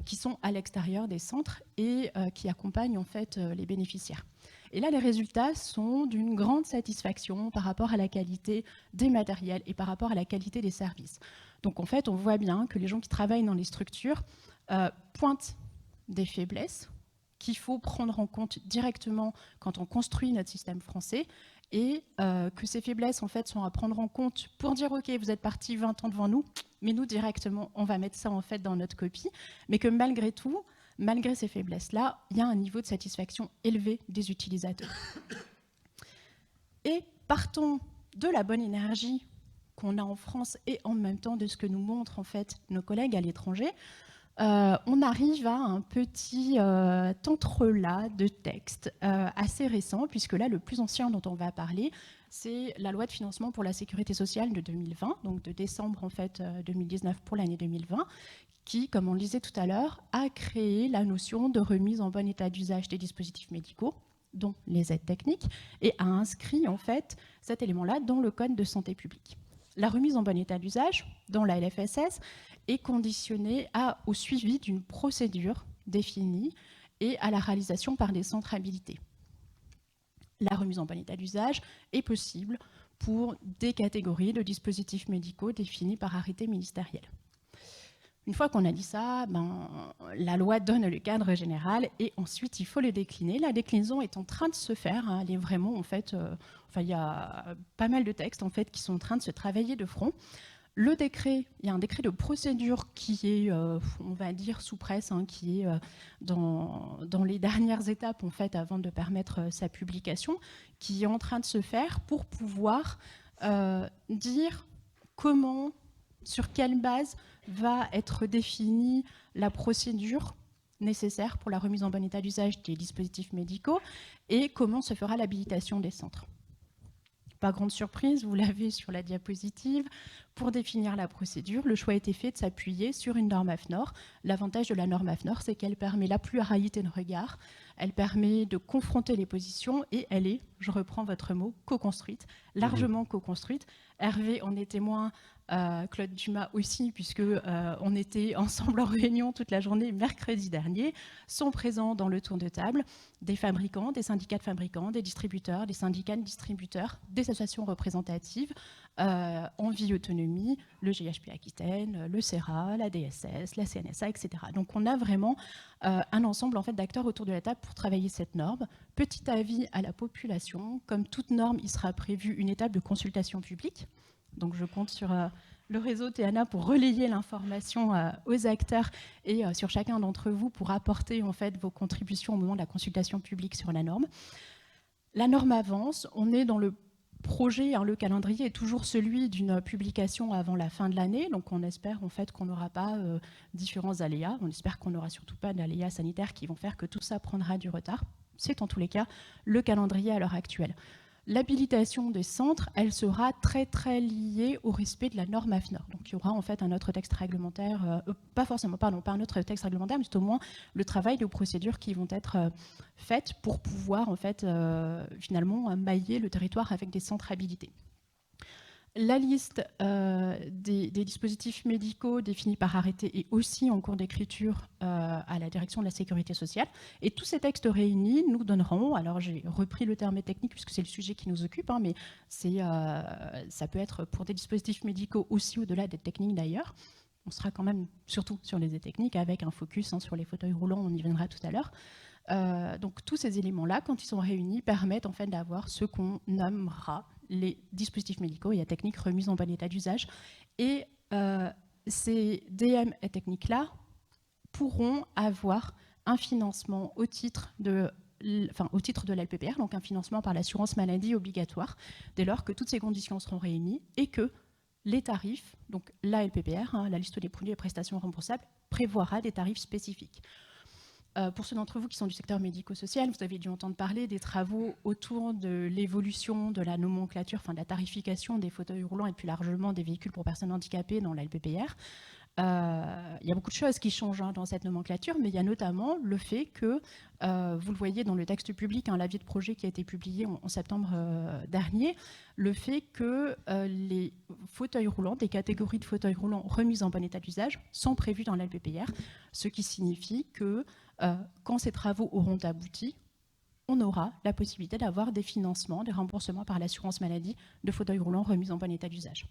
qui sont à l'extérieur des centres et qui accompagnent en fait les bénéficiaires. Et là, les résultats sont d'une grande satisfaction par rapport à la qualité des matériels et par rapport à la qualité des services. Donc en fait, on voit bien que les gens qui travaillent dans les structures pointent des faiblesses qu'il faut prendre en compte directement quand on construit notre système français, et que ces faiblesses en fait sont à prendre en compte pour dire ok, vous êtes parti 20 ans devant nous, mais nous directement on va mettre ça en fait dans notre copie, mais que malgré tout, malgré ces faiblesses-là, il y a un niveau de satisfaction élevé des utilisateurs. Et partons de la bonne énergie qu'on a en France et en même temps de ce que nous montrent en fait nos collègues à l'étranger. On arrive à un petit entrelac de textes assez récent, puisque là, le plus ancien dont on va parler, c'est la loi de financement pour la sécurité sociale de 2020, donc de décembre en fait 2019 pour l'année 2020, qui, comme on le disait tout à l'heure, a créé la notion de remise en bon état d'usage des dispositifs médicaux, dont les aides techniques, et a inscrit en fait cet élément-là dans le Code de santé publique. La remise en bon état d'usage dans la LFSS est conditionnée au suivi d'une procédure définie et à la réalisation par des centres habilités. La remise en bon état d'usage est possible pour des catégories de dispositifs médicaux définis par arrêté ministériel. Une fois qu'on a dit ça, la loi donne le cadre général et ensuite il faut le décliner. La déclinaison est en train de se faire. Elle est vraiment en fait, il y a pas mal de textes en fait qui sont en train de se travailler de front. Le décret, il y a un décret de procédure qui est, on va dire, sous presse, qui est dans les dernières étapes en fait avant de permettre sa publication, qui est en train de se faire pour pouvoir dire comment, sur quelle base va être définie la procédure nécessaire pour la remise en bon état d'usage des dispositifs médicaux et comment se fera l'habilitation des centres. Pas grande surprise, vous l'avez sur la diapositive. Pour définir la procédure, le choix a été fait de s'appuyer sur une norme AFNOR. L'avantage de la norme AFNOR, c'est qu'elle permet la pluralité de regard, elle permet de confronter les positions et elle est, je reprends votre mot, co-construite, largement co-construite. Hervé en est témoin, Claude Dumas aussi, puisque on était ensemble en réunion toute la journée mercredi dernier, sont présents dans le tour de table des fabricants, des syndicats de fabricants, des distributeurs, des syndicats de distributeurs, des associations représentatives, Envie Autonomie, le GHP Aquitaine, le CERA, la DSS, la CNSA, etc. Donc on a vraiment un ensemble en fait, d'acteurs autour de la table pour travailler cette norme. Petit avis à la population, comme toute norme, il sera prévu une étape de consultation publique. Donc je compte sur le réseau Théana pour relayer l'information aux acteurs et sur chacun d'entre vous pour apporter en fait, vos contributions au moment de la consultation publique sur la norme. La norme avance, on est dans le projet, le calendrier est toujours celui d'une publication avant la fin de l'année, donc on espère en fait qu'on n'aura pas différents aléas, on espère qu'on n'aura surtout pas d'aléas sanitaires qui vont faire que tout ça prendra du retard. C'est en tous les cas le calendrier à l'heure actuelle. L'habilitation des centres, elle sera très très liée au respect de la norme AFNOR. Donc il y aura en fait un autre texte réglementaire, pas un autre texte réglementaire, mais c'est au moins le travail de procédures qui vont être faites pour pouvoir en fait finalement mailler le territoire avec des centres habilités. La liste des dispositifs médicaux définis par arrêté est aussi en cours d'écriture à la direction de la sécurité sociale. Et tous ces textes réunis nous donneront, alors j'ai repris le terme technique puisque c'est le sujet qui nous occupe, mais ça peut être pour des dispositifs médicaux aussi au-delà des techniques d'ailleurs. On sera quand même surtout sur les aides techniques avec un focus sur les fauteuils roulants, on y viendra tout à l'heure. Donc tous ces éléments-là, quand ils sont réunis, permettent en fait d'avoir ce qu'on nommera les dispositifs médicaux et techniques remis en bon état d'usage. Et ces DM et techniques-là pourront avoir un financement au titre de l'LPPR, donc un financement par l'assurance maladie obligatoire, dès lors que toutes ces conditions seront réunies et que les tarifs, donc la LPPR, la liste des produits et prestations remboursables, prévoira des tarifs spécifiques. Pour ceux d'entre vous qui sont du secteur médico-social, vous avez dû entendre parler des travaux autour de l'évolution de la nomenclature, de la tarification des fauteuils roulants et plus largement des véhicules pour personnes handicapées dans la LPPR. Il y a beaucoup de choses qui changent dans cette nomenclature, mais il y a notamment le fait que, vous le voyez dans le texte public, l'avis de projet qui a été publié en septembre dernier, le fait que les fauteuils roulants, des catégories de fauteuils roulants remises en bon état d'usage, sont prévus dans la LPPR, ce qui signifie que quand ces travaux auront abouti, on aura la possibilité d'avoir des financements, des remboursements par l'assurance maladie de fauteuils roulants remis en bon état d'usage.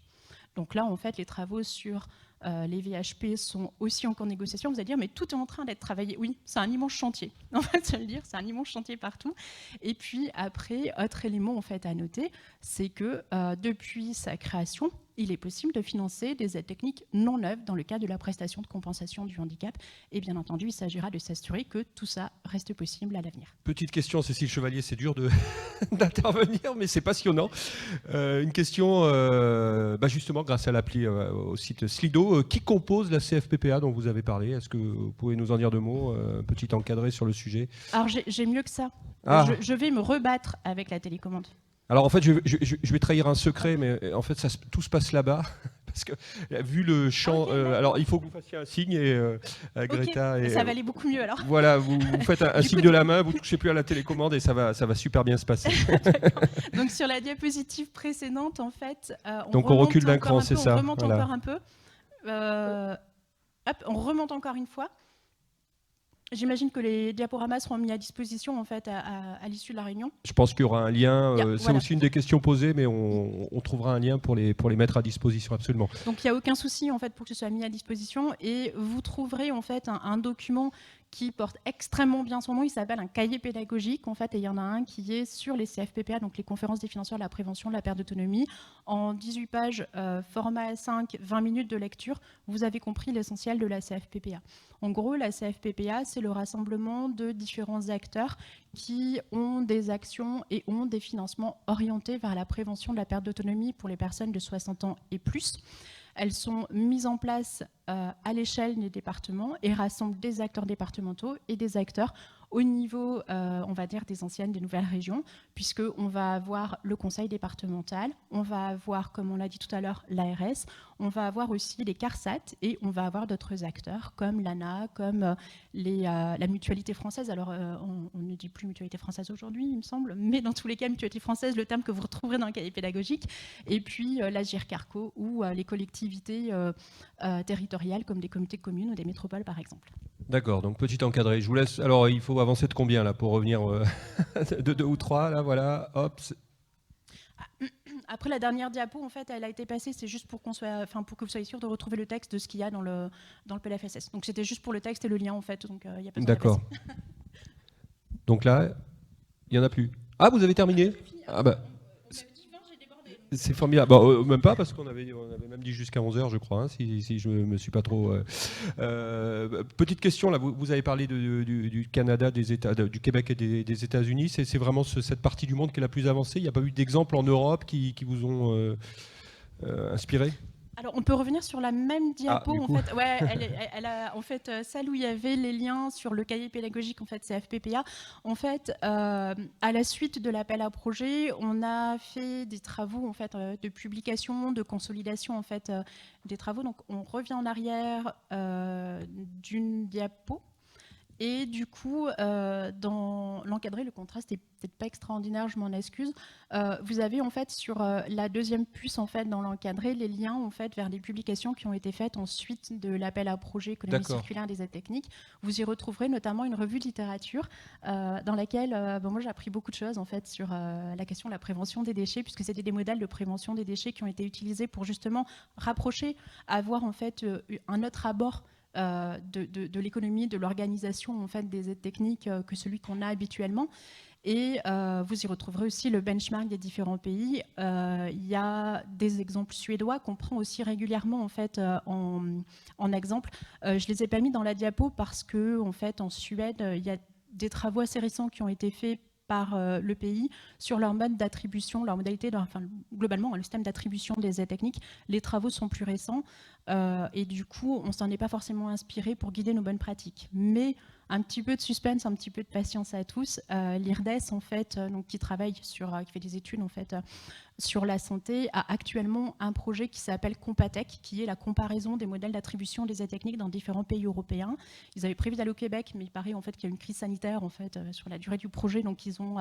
Donc là, en fait, les travaux sur les VHP sont aussi en cours de négociation. Vous allez dire, mais tout est en train d'être travaillé. Oui, c'est un immense chantier. En fait, ça veut dire, c'est un immense chantier partout. Et puis après, autre élément en fait à noter, c'est que depuis sa création, il est possible de financer des aides techniques non neuves dans le cadre de la prestation de compensation du handicap. Et bien entendu, il s'agira de s'assurer que tout ça reste possible à l'avenir. Petite question, Cécile Chevalier, c'est dur d'intervenir, mais c'est passionnant. Une question, justement, grâce à l'appli au site Slido. Qui compose la CFPPA dont vous avez parlé? Est-ce que vous pouvez nous en dire deux mots, petit encadré sur le sujet? Alors j'ai mieux que ça. Ah. Je vais me rebattre avec la télécommande. Alors en fait, je vais trahir un secret, mais en fait, tout se passe là-bas. Parce que vu le champ, alors il faut que vous fassiez un signe et Greta. Okay, et, ça va aller beaucoup mieux alors. Voilà, vous faites un signe de la main, vous touchez plus à la télécommande et ça va super bien se passer. Donc sur la diapositive précédente, en fait, on recule d'un cran, c'est ça. On remonte encore un peu. On remonte encore une fois. J'imagine que les diaporamas seront mis à disposition en fait à l'issue de la réunion. Je pense qu'il y aura un lien. C'est voilà. aussi une des questions posées, mais on trouvera un lien pour les mettre à disposition, absolument. Donc il n'y a aucun souci en fait pour que ce soit mis à disposition et vous trouverez en fait un document qui porte extrêmement bien son nom. Il s'appelle un cahier pédagogique en fait, et il y en a un qui est sur les CFPPA, donc les conférences des financeurs de la prévention de la perte d'autonomie, en 18 pages, format A5, 20 minutes de lecture. Vous avez compris l'essentiel de la CFPPA. En gros, la CFPPA, c'est le rassemblement de différents acteurs qui ont des actions et ont des financements orientés vers la prévention de la perte d'autonomie pour les personnes de 60 ans et plus. Elles sont mises en place à l'échelle des départements et rassemblent des acteurs départementaux et des acteurs au niveau, on va dire, des anciennes, des nouvelles régions, puisqu'on va avoir le conseil départemental, on va avoir, comme on l'a dit tout à l'heure, l'ARS, on va avoir aussi les CARSAT et on va avoir d'autres acteurs comme l'ANA, comme la mutualité française. Alors, on ne dit plus mutualité française aujourd'hui, il me semble, mais dans tous les cas, mutualité française, le terme que vous retrouverez dans le cahier pédagogique, et puis la GIRCARCO ou les collectivités territoriales comme des comités de communes ou des métropoles, par exemple. D'accord, donc petit encadré. Je vous laisse. Alors, il faut avancer de combien là pour revenir de 2 ou 3 là, voilà. Hop. Après la dernière diapo, en fait, elle a été passée. C'est juste pour pour que vous soyez sûr de retrouver le texte de ce qu'il y a dans le PLFSS. Donc c'était juste pour le texte et le lien en fait. Donc il y a pas. D'accord. Donc là, il y en a plus. Ah, vous avez terminé? Ah bah. C'est formidable. Bon, même pas, parce qu'on avait même dit jusqu'à 11h, je crois, hein, si je me suis pas trop... petite question, là, vous avez parlé du Canada, du Québec et des États-Unis. C'est vraiment cette partie du monde qui est la plus avancée? Il n'y a pas eu d'exemples en Europe qui vous ont inspiré? Alors, on peut revenir sur la même diapo. Ah, en fait, ouais, elle a, en fait, celle où il y avait les liens sur le cahier pédagogique, en fait, CFPPA. En fait, à la suite de l'appel à projet, on a fait des travaux, en fait, de publication, de consolidation, en fait, des travaux. Donc, on revient en arrière d'une diapo. Et du coup, dans l'encadré, le contraste n'est peut-être pas extraordinaire, je m'en excuse. Vous avez en fait sur la deuxième puce en fait dans l'encadré les liens en fait vers des publications qui ont été faites ensuite de l'appel à projet économie circulaire des aides techniques. Vous y retrouverez notamment une revue de littérature dans laquelle moi j'ai appris beaucoup de choses en fait sur la question de la prévention des déchets, puisque c'était des modèles de prévention des déchets qui ont été utilisés pour justement rapprocher, avoir en fait un autre abord de l'économie, de l'organisation en fait, des aides techniques que celui qu'on a habituellement. Et vous y retrouverez aussi le benchmark des différents pays. Il y a des exemples suédois qu'on prend aussi régulièrement en, fait, en exemple. Je les ai pas mis dans la diapo parce que en, fait, en Suède, il y a des travaux assez récents qui ont été faits par le pays sur leur mode d'attribution, leur modalité, globalement le système d'attribution des aides techniques. Les travaux sont plus récents et du coup, on s'en est pas forcément inspiré pour guider nos bonnes pratiques. Mais un petit peu de suspense, un petit peu de patience à tous. L'IRDES, en fait, donc, qui travaille sur, qui fait des études en fait, sur la santé, a actuellement un projet qui s'appelle Compatec, qui est la comparaison des modèles d'attribution des aides techniques dans différents pays européens. Ils avaient prévu d'aller au Québec, mais il paraît en fait qu'il y a une crise sanitaire en fait, sur la durée du projet, donc ils ont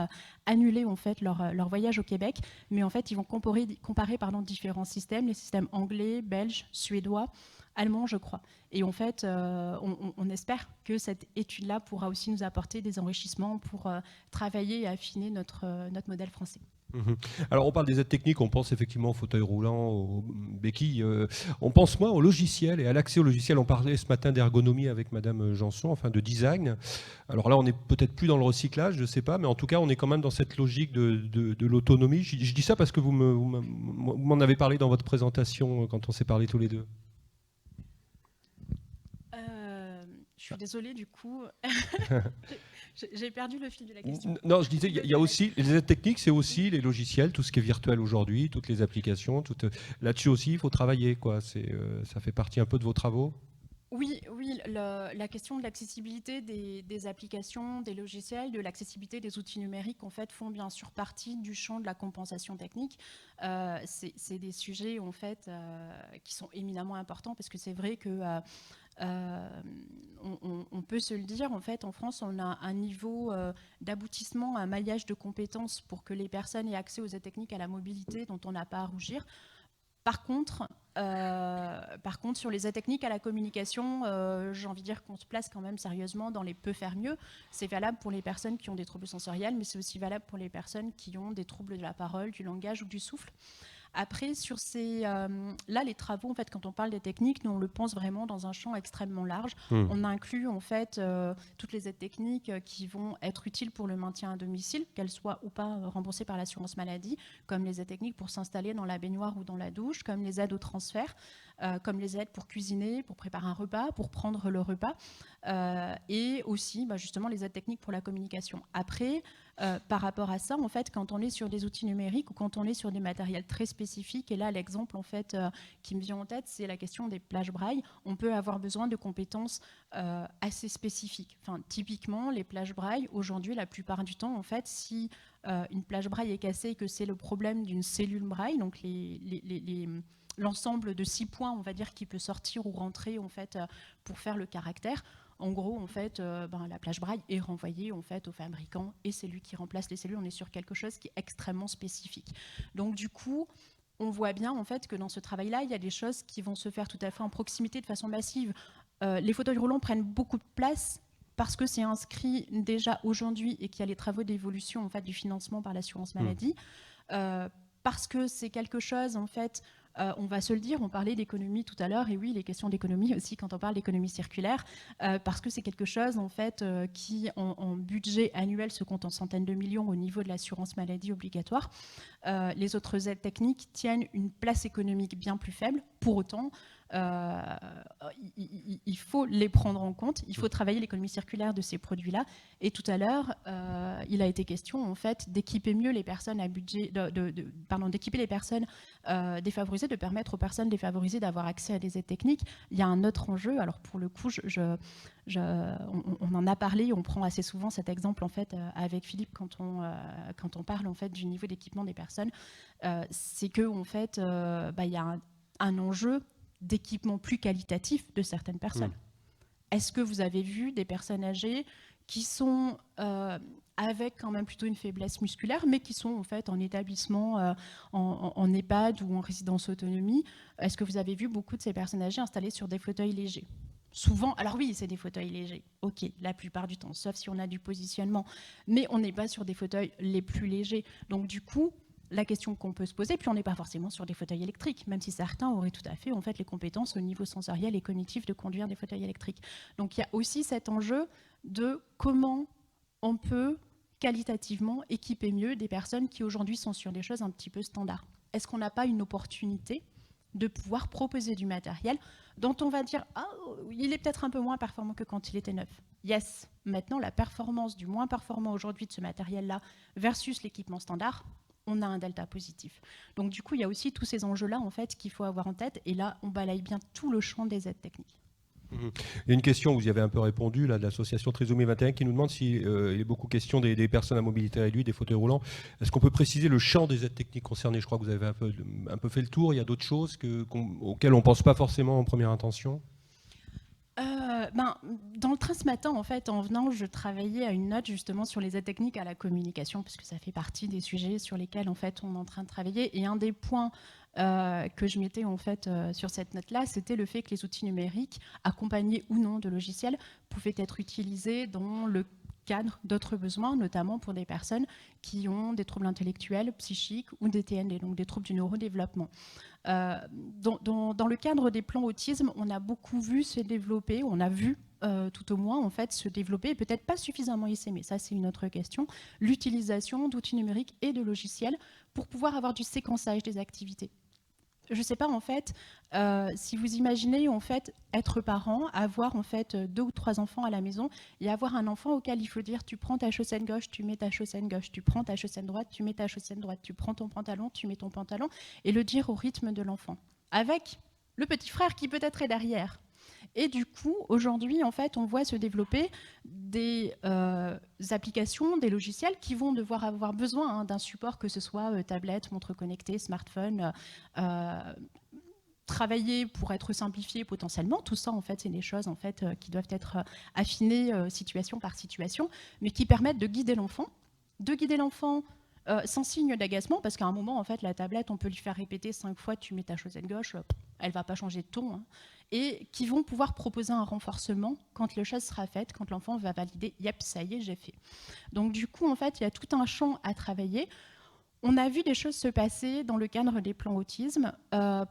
annulé en fait, leur voyage au Québec. Mais en fait, ils vont comparer différents systèmes, les systèmes anglais, belges, suédois, allemand, je crois. Et en fait, on espère que cette étude-là pourra aussi nous apporter des enrichissements pour travailler et affiner notre modèle français. Alors on parle des aides techniques, on pense effectivement aux fauteuils roulants, aux béquilles. On pense moins au logiciel et à l'accès au logiciel. On parlait ce matin d'ergonomie avec Madame Janson, enfin de design. Alors là, on n'est peut-être plus dans le recyclage, je ne sais pas, mais en tout cas, on est quand même dans cette logique de l'autonomie. Je dis ça parce que vous m'en avez parlé dans votre présentation quand on s'est parlé tous les deux. Je suis désolée, du coup, j'ai perdu le fil de la question. Non, je disais, il y a aussi, les aides techniques, c'est aussi les logiciels, tout ce qui est virtuel aujourd'hui, toutes les applications. Là-dessus aussi, il faut travailler, quoi. Ça fait partie un peu de vos travaux? Oui, la question de l'accessibilité des applications, des logiciels, de l'accessibilité des outils numériques, en fait, font bien sûr partie du champ de la compensation technique. C'est des sujets, en fait, qui sont éminemment importants, parce que c'est vrai que on peut se le dire, en fait, en France, on a un niveau d'aboutissement, un maillage de compétences pour que les personnes aient accès aux aides techniques à la mobilité dont on n'a pas à rougir. Par contre, sur les aides techniques à la communication, j'ai envie de dire qu'on se place quand même sérieusement dans les peut faire mieux. C'est valable pour les personnes qui ont des troubles sensoriels, mais c'est aussi valable pour les personnes qui ont des troubles de la parole, du langage ou du souffle. Après, sur là, les travaux, en fait, quand on parle des techniques, nous, on le pense vraiment dans un champ extrêmement large. On inclut, en fait, toutes les aides techniques qui vont être utiles pour le maintien à domicile, qu'elles soient ou pas remboursées par l'assurance maladie, comme les aides techniques pour s'installer dans la baignoire ou dans la douche, comme les aides au transfert, comme les aides pour cuisiner, pour préparer un repas, pour prendre le repas, et aussi, justement, les aides techniques pour la communication. Après, par rapport à ça, en fait, quand on est sur des outils numériques ou quand on est sur des matériels très spécifiques, et là, l'exemple en fait qui me vient en tête, c'est la question des plages braille. On peut avoir besoin de compétences assez spécifiques. Enfin, typiquement, les plages braille, aujourd'hui, la plupart du temps, en fait, si une plage braille est cassée et que c'est le problème d'une cellule braille, donc l'ensemble de 6 points, on va dire, qui peut sortir ou rentrer en fait pour faire le caractère. En gros, en fait, la plage braille est renvoyée en fait au fabricant et c'est lui qui remplace les cellules. On est sur quelque chose qui est extrêmement spécifique. Donc du coup, on voit bien en fait que dans ce travail-là, il y a des choses qui vont se faire tout à fait en proximité, de façon massive. Les fauteuils roulants prennent beaucoup de place parce que c'est inscrit déjà aujourd'hui et qu'il y a les travaux d'évolution en fait du financement par l'assurance maladie. Parce que c'est quelque chose en fait. On va se le dire, on parlait d'économie tout à l'heure, et oui, les questions d'économie aussi quand on parle d'économie circulaire, parce que c'est quelque chose en fait qui, en budget annuel, se compte en centaines de millions au niveau de l'assurance maladie obligatoire. Les autres aides techniques tiennent une place économique bien plus faible. Pour autant, il faut les prendre en compte, il faut travailler l'économie circulaire de ces produits-là. Et tout à l'heure, il a été question en fait d'équiper mieux les personnes à budget, d'équiper les personnes défavorisées, de permettre aux personnes défavorisées d'avoir accès à des aides techniques. Il y a un autre enjeu. Alors pour le coup, on en a parlé, on prend assez souvent cet exemple en fait avec Philippe quand on parle en fait du niveau d'équipement des personnes. C'est que en fait, il y a un enjeu d'équipement plus qualitatif de certaines personnes. Est-ce que vous avez vu des personnes âgées qui sont avec quand même plutôt une faiblesse musculaire, mais qui sont en fait en établissement, en EHPAD ou en résidence autonomie? Est-ce que vous avez vu beaucoup de ces personnes âgées installées sur des fauteuils légers? Souvent, alors oui, c'est des fauteuils légers, ok, la plupart du temps, sauf si on a du positionnement, mais on n'est pas sur des fauteuils les plus légers. Donc du coup, la question qu'on peut se poser, puis on n'est pas forcément sur des fauteuils électriques, même si certains auraient tout à fait en fait les compétences au niveau sensoriel et cognitif de conduire des fauteuils électriques. Donc il y a aussi cet enjeu de comment on peut qualitativement équiper mieux des personnes qui aujourd'hui sont sur des choses un petit peu standards. Est-ce qu'on n'a pas une opportunité de pouvoir proposer du matériel dont on va dire « Ah, il est peut-être un peu moins performant que quand il était neuf ». Yes, maintenant la performance du moins performant aujourd'hui de ce matériel-là versus l'équipement standard, on a un delta positif. Donc du coup, il y a aussi tous ces enjeux-là en fait qu'il faut avoir en tête. Et là, on balaye bien tout le champ des aides techniques. Il y a une question, vous y avez un peu répondu, là, de l'association Trisomie 21, qui nous demande s'il est beaucoup question des personnes à mobilité réduite, des fauteuils roulants. Est-ce qu'on peut préciser le champ des aides techniques concernées? Je crois que vous avez un peu fait le tour. Il y a d'autres choses auxquelles on ne pense pas forcément en première intention? Dans le train ce matin, en fait, en venant, je travaillais à une note justement sur les aides techniques à la communication, puisque ça fait partie des sujets sur lesquels en fait on est en train de travailler. Et un des points que je mettais en fait sur cette note-là, c'était le fait que les outils numériques, accompagnés ou non de logiciels, pouvaient être utilisés dans le cadre d'autres besoins, notamment pour des personnes qui ont des troubles intellectuels, psychiques ou des TND, donc des troubles du neurodéveloppement. Dans le cadre des plans autisme, on a beaucoup vu se développer, on a vu tout au moins en fait se développer, et peut-être pas suffisamment essaimé, ça c'est une autre question, l'utilisation d'outils numériques et de logiciels pour pouvoir avoir du séquençage des activités. Je ne sais pas en fait si vous imaginez en fait être parent, avoir en fait 2 ou 3 enfants à la maison et avoir un enfant auquel il faut dire tu prends ta chaussette gauche, tu mets ta chaussette gauche, tu prends ta chaussette droite, tu mets ta chaussette droite, tu prends ton pantalon, tu mets ton pantalon, et le dire au rythme de l'enfant, avec le petit frère qui peut-être est derrière. Et du coup, aujourd'hui, en fait, on voit se développer des applications, des logiciels qui vont devoir avoir besoin d'un support, que ce soit tablette, montre connectée, smartphone, travailler pour être simplifié potentiellement. Tout ça, en fait, c'est des choses en fait, qui doivent être affinées situation par situation, mais qui permettent de guider l'enfant. Sans signe d'agacement, parce qu'à un moment, en fait, la tablette, on peut lui faire répéter 5 fois, tu mets ta chaussette gauche, elle ne va pas changer de ton, hein, et qui vont pouvoir proposer un renforcement quand le chose sera fait, quand l'enfant va valider, yep, ça y est, j'ai fait. Donc du coup, en fait, il y a tout un champ à travailler. On a vu des choses se passer dans le cadre des plans autisme.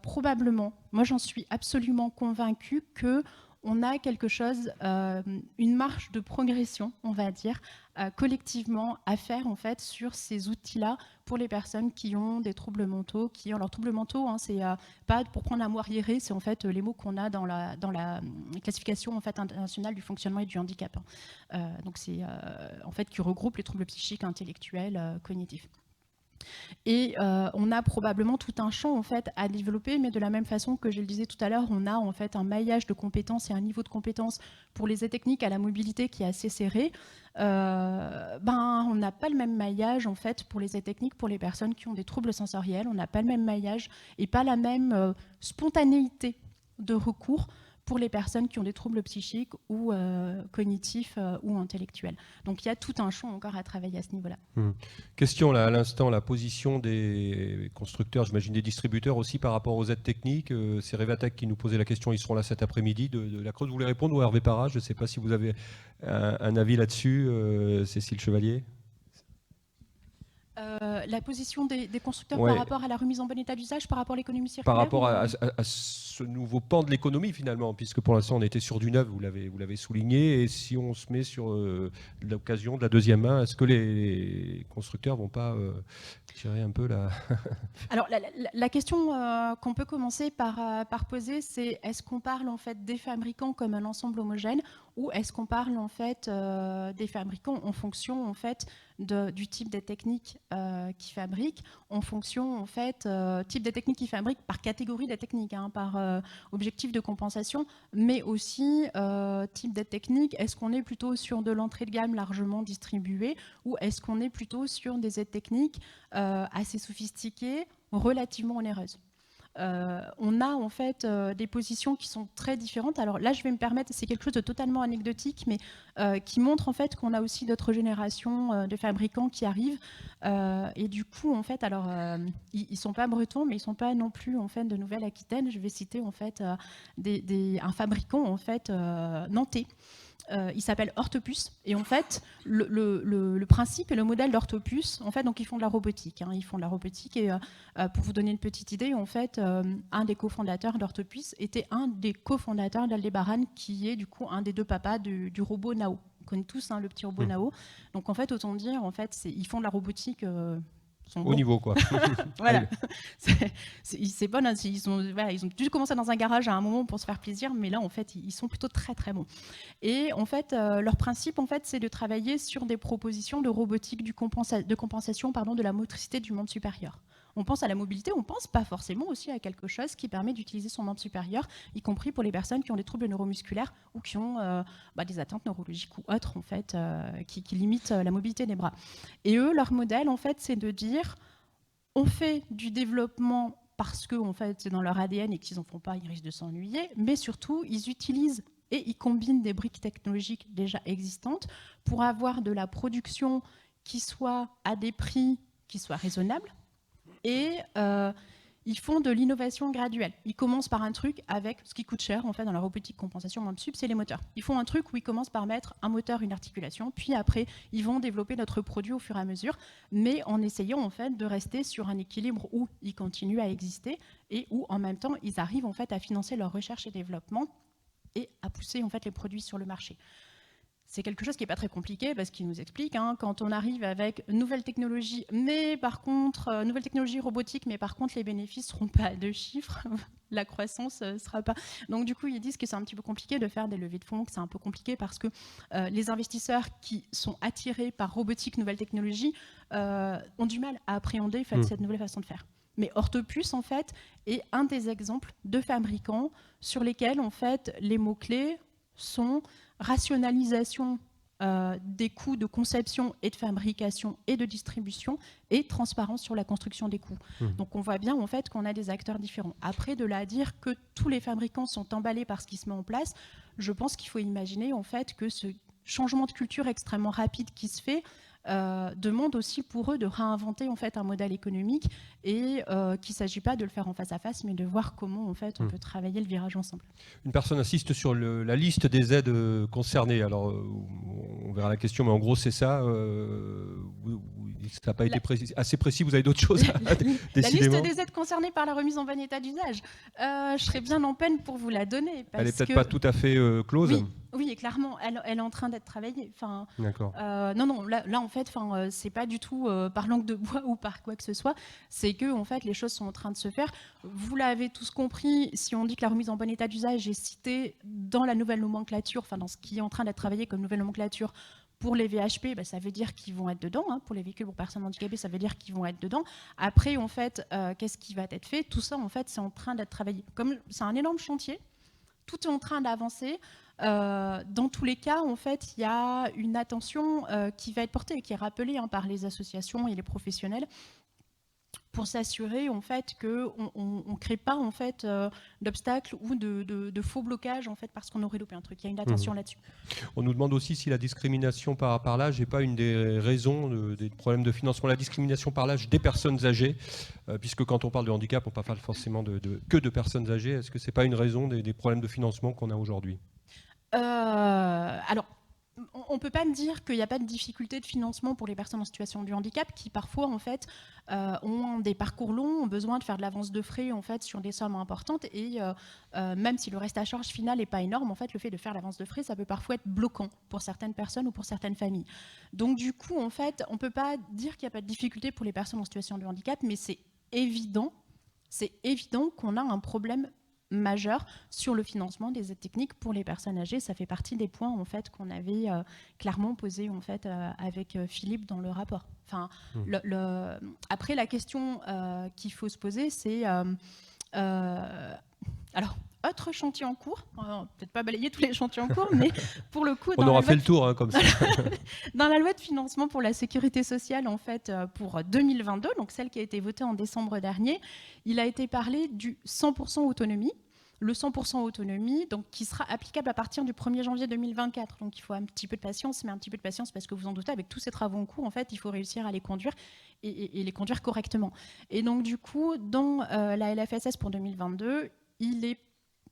Probablement, moi j'en suis absolument convaincue que on a quelque chose, une marge de progression, on va dire, collectivement à faire en fait sur ces outils-là pour les personnes qui ont des troubles mentaux, alors troubles mentaux, hein, c'est pas pour prendre un mot arriéré, c'est en fait les mots qu'on a dans la classification en fait internationale du fonctionnement et du handicap. Donc c'est en fait qui regroupe les troubles psychiques, intellectuels, cognitifs. Et on a probablement tout un champ en fait à développer, mais de la même façon que je le disais tout à l'heure, on a en fait un maillage de compétences et un niveau de compétences pour les aides techniques à la mobilité qui est assez serré. On n'a pas le même maillage en fait pour les aides techniques pour les personnes qui ont des troubles sensoriels. On n'a pas le même maillage et pas la même spontanéité de recours pour les personnes qui ont des troubles psychiques ou cognitifs ou intellectuels. Donc il y a tout un champ encore à travailler à ce niveau-là. Question là, à l'instant, la position des constructeurs, j'imagine des distributeurs aussi par rapport aux aides techniques. C'est Revatec qui nous posait la question, ils seront là cet après-midi de la Creuse. Vous voulez répondre ou Hervé Parra? Je ne sais pas si vous avez un avis là-dessus, Cécile Chevalier. La position des constructeurs Ouais. par rapport à la remise en bon état d'usage, par rapport à l'économie circulaire? Par rapport à ce nouveau pan de l'économie finalement, puisque pour l'instant on était sur du neuf, vous l'avez souligné, et si on se met sur l'occasion de la deuxième main, est-ce que les constructeurs vont pas tirer un peu la... Alors la question qu'on peut commencer par poser, c'est est-ce qu'on parle en fait des fabricants comme un ensemble homogène, ou est-ce qu'on parle en fait des fabricants en fonction en fait du type des techniques qu'ils fabriquent, en fonction en fait type des techniques qu'ils fabriquent par catégorie des techniques, hein, par objectif de compensation, mais aussi type des techniques. Est-ce qu'on est plutôt sur de l'entrée de gamme largement distribuée, ou est-ce qu'on est plutôt sur des aides techniques assez sophistiquées, relativement onéreuses? On a en fait des positions qui sont très différentes. Alors là, je vais me permettre, c'est quelque chose de totalement anecdotique, mais qui montre en fait qu'on a aussi d'autres générations de fabricants qui arrivent. Et du coup, en fait, alors ils sont pas bretons, mais ils sont pas non plus en fait de Nouvelle-Aquitaine. Je vais citer en fait un fabricant en fait nantais. Il s'appelle Orthopus, et en fait le principe et le modèle d'Orthopus, en fait, donc ils font de la robotique, hein, et pour vous donner une petite idée, en fait, un des cofondateurs d'Orthopus était un des cofondateurs d'Aldebaran, qui est du coup un des deux papas du robot Nao. On connaît tous, hein, le petit robot Nao. Donc en fait, autant dire, en fait, ils font de la robotique. Au niveau, quoi. Voilà. C'est bon, hein, ils ont dû commencer dans un garage à un moment pour se faire plaisir, mais là, en fait, ils sont plutôt très, très bons. Et en fait, leur principe, en fait, c'est de travailler sur des propositions de robotique de compensation de la motricité du membre supérieur. On pense à la mobilité, on pense pas forcément aussi à quelque chose qui permet d'utiliser son membre supérieur, y compris pour les personnes qui ont des troubles neuromusculaires ou qui ont des atteintes neurologiques ou autres, en fait, qui limitent la mobilité des bras. Et eux, leur modèle, en fait, c'est de dire, on fait du développement parce que en fait, c'est dans leur ADN et qu'ils n'en font pas, ils risquent de s'ennuyer, mais surtout, ils utilisent et ils combinent des briques technologiques déjà existantes pour avoir de la production qui soit à des prix qui soient raisonnables, et ils font de l'innovation graduelle. Ils commencent par un truc avec ce qui coûte cher en fait dans la robotique compensation moins sub, c'est les moteurs. Ils font un truc où ils commencent par mettre un moteur, une articulation, puis après ils vont développer notre produit au fur et à mesure, mais en essayant en fait de rester sur un équilibre où ils continuent à exister et où en même temps ils arrivent en fait à financer leur recherche et développement et à pousser en fait les produits sur le marché. C'est quelque chose qui n'est pas très compliqué parce qu'il nous explique, hein, quand on arrive avec nouvelle technologie, mais par contre, nouvelle technologie robotique, mais par contre les bénéfices ne seront pas à 2 chiffres, la croissance ne sera pas. Donc du coup, ils disent que c'est un petit peu compliqué de faire des levées de fonds, que c'est un peu compliqué parce que les investisseurs qui sont attirés par robotique, nouvelle technologie, ont du mal à appréhender en fait, cette nouvelle façon de faire. Mais Orthopus, en fait, est un des exemples de fabricants sur lesquels, en fait, les mots-clés sont rationalisation des coûts de conception et de fabrication et de distribution et transparence sur la construction des coûts. Donc on voit bien en fait qu'on a des acteurs différents. Après, de là à dire que tous les fabricants sont emballés par ce qui se met en place, je pense qu'il faut imaginer en fait que ce changement de culture extrêmement rapide qui se fait demande aussi pour eux de réinventer en fait un modèle économique et qu'il ne s'agit pas de le faire en face à face, mais de voir comment en fait on peut travailler le virage ensemble. Une personne insiste sur la liste des aides concernées. Alors, on verra la question, mais en gros, c'est ça. Ça n'a pas été assez précis. Vous avez d'autres choses décidément. La liste des aides concernées par la remise en bon état d'usage. Je serais bien en peine pour vous la donner. Elle n'est peut-être pas tout à fait close. Oui, et clairement, elle est en train d'être travaillée. Enfin, d'accord. Non, là en fait, c'est pas du tout par langue de bois ou par quoi que ce soit. C'est que en fait, les choses sont en train de se faire. Vous l'avez tous compris. Si on dit que la remise en bon état d'usage est citée dans la nouvelle nomenclature, enfin dans ce qui est en train d'être travaillé comme nouvelle nomenclature pour les VHP, ça veut dire qu'ils vont être dedans. Hein. Pour les véhicules pour personnes handicapées, ça veut dire qu'ils vont être dedans. Après, en fait, qu'est-ce qui va être fait? Tout ça, en fait, c'est en train d'être travaillé. Comme c'est un énorme chantier, tout est en train d'avancer. Dans tous les cas, en fait, il y a une attention qui va être portée et qui est rappelée par les associations et les professionnels pour s'assurer en fait qu'on ne crée pas en fait d'obstacles ou de faux blocages en fait parce qu'on aurait loupé un truc. Il y a une attention là-dessus. On nous demande aussi si la discrimination par l'âge n'est pas une des raisons des problèmes de financement. La discrimination par l'âge des personnes âgées, puisque quand on parle de handicap, on ne parle pas forcément que de personnes âgées. Est-ce que ce n'est pas une raison des problèmes de financement qu'on a aujourd'hui? Alors, on ne peut pas me dire qu'il n'y a pas de difficulté de financement pour les personnes en situation de handicap qui parfois en fait ont des parcours longs, ont besoin de faire de l'avance de frais en fait sur des sommes importantes et même si le reste à charge final n'est pas énorme, en fait le fait de faire l'avance de frais ça peut parfois être bloquant pour certaines personnes ou pour certaines familles. Donc du coup en fait on ne peut pas dire qu'il n'y a pas de difficulté pour les personnes en situation de handicap, mais c'est évident qu'on a un problème majeur sur le financement des aides techniques pour les personnes âgées. Ça fait partie des points en fait qu'on avait clairement posés en fait avec Philippe dans le rapport. Enfin, après la question qu'il faut se poser, c'est alors autre chantier en cours. Peut-être pas balayer tous les chantiers en cours, mais pour le coup, on aura fait le tour comme ça. Dans la loi de financement pour la sécurité sociale en fait pour 2022, donc celle qui a été votée en décembre dernier, il a été parlé du 100% autonomie. Le 100% autonomie, donc, qui sera applicable à partir du 1er janvier 2024. Donc il faut un petit peu de patience, mais un petit peu de patience parce que vous en doutez, avec tous ces travaux en cours, en fait, il faut réussir à les conduire et les conduire correctement. Et donc du coup, dans la LFSS pour 2022, il est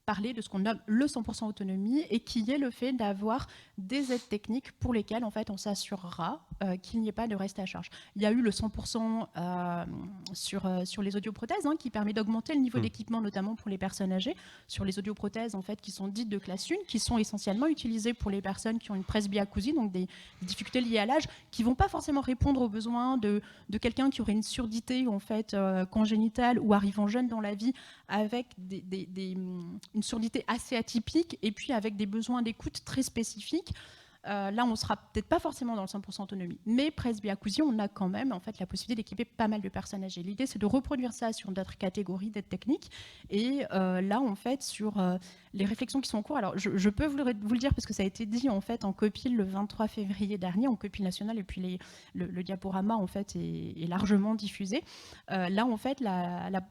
parler de ce qu'on nomme le 100% autonomie et qui est le fait d'avoir des aides techniques pour lesquelles en fait, on s'assurera qu'il n'y ait pas de reste à charge. Il y a eu le 100% sur les audioprothèses qui permet d'augmenter le niveau d'équipement notamment pour les personnes âgées, sur les audioprothèses en fait, qui sont dites de classe 1, qui sont essentiellement utilisées pour les personnes qui ont une presbyacousie, donc des difficultés liées à l'âge, qui ne vont pas forcément répondre aux besoins de quelqu'un qui aurait une surdité en fait, congénitale ou arrivant jeune dans la vie avec une surdité assez atypique et puis avec des besoins d'écoute très spécifiques. Là, on ne sera peut-être pas forcément dans le 100% autonomie, mais presbyacousie, on a quand même en fait, la possibilité d'équiper pas mal de personnes âgées. L'idée, c'est de reproduire ça sur d'autres catégories d'aides techniques. Et là, en fait, sur les réflexions qui sont en cours, alors je peux vous le dire parce que ça a été dit en fait en copie le 23 février dernier, en copie nationale, et puis le diaporama en fait est largement diffusé. Là, en fait, la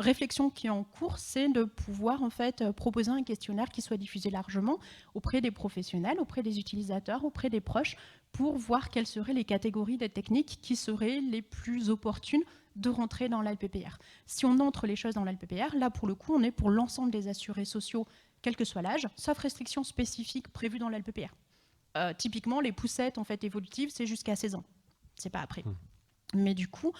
réflexion qui est en cours, c'est de pouvoir en fait proposer un questionnaire qui soit diffusé largement auprès des professionnels, auprès des utilisateurs, auprès des proches, pour voir quelles seraient les catégories d'aides techniques qui seraient les plus opportunes de rentrer dans la LPPR. Si on entre les choses dans la LPPR, là pour le coup, on est pour l'ensemble des assurés sociaux, quel que soit l'âge, sauf restrictions spécifiques prévues dans la LPPR. Typiquement, les poussettes en fait, évolutives, c'est jusqu'à 16 ans. C'est pas après. Mais du coup,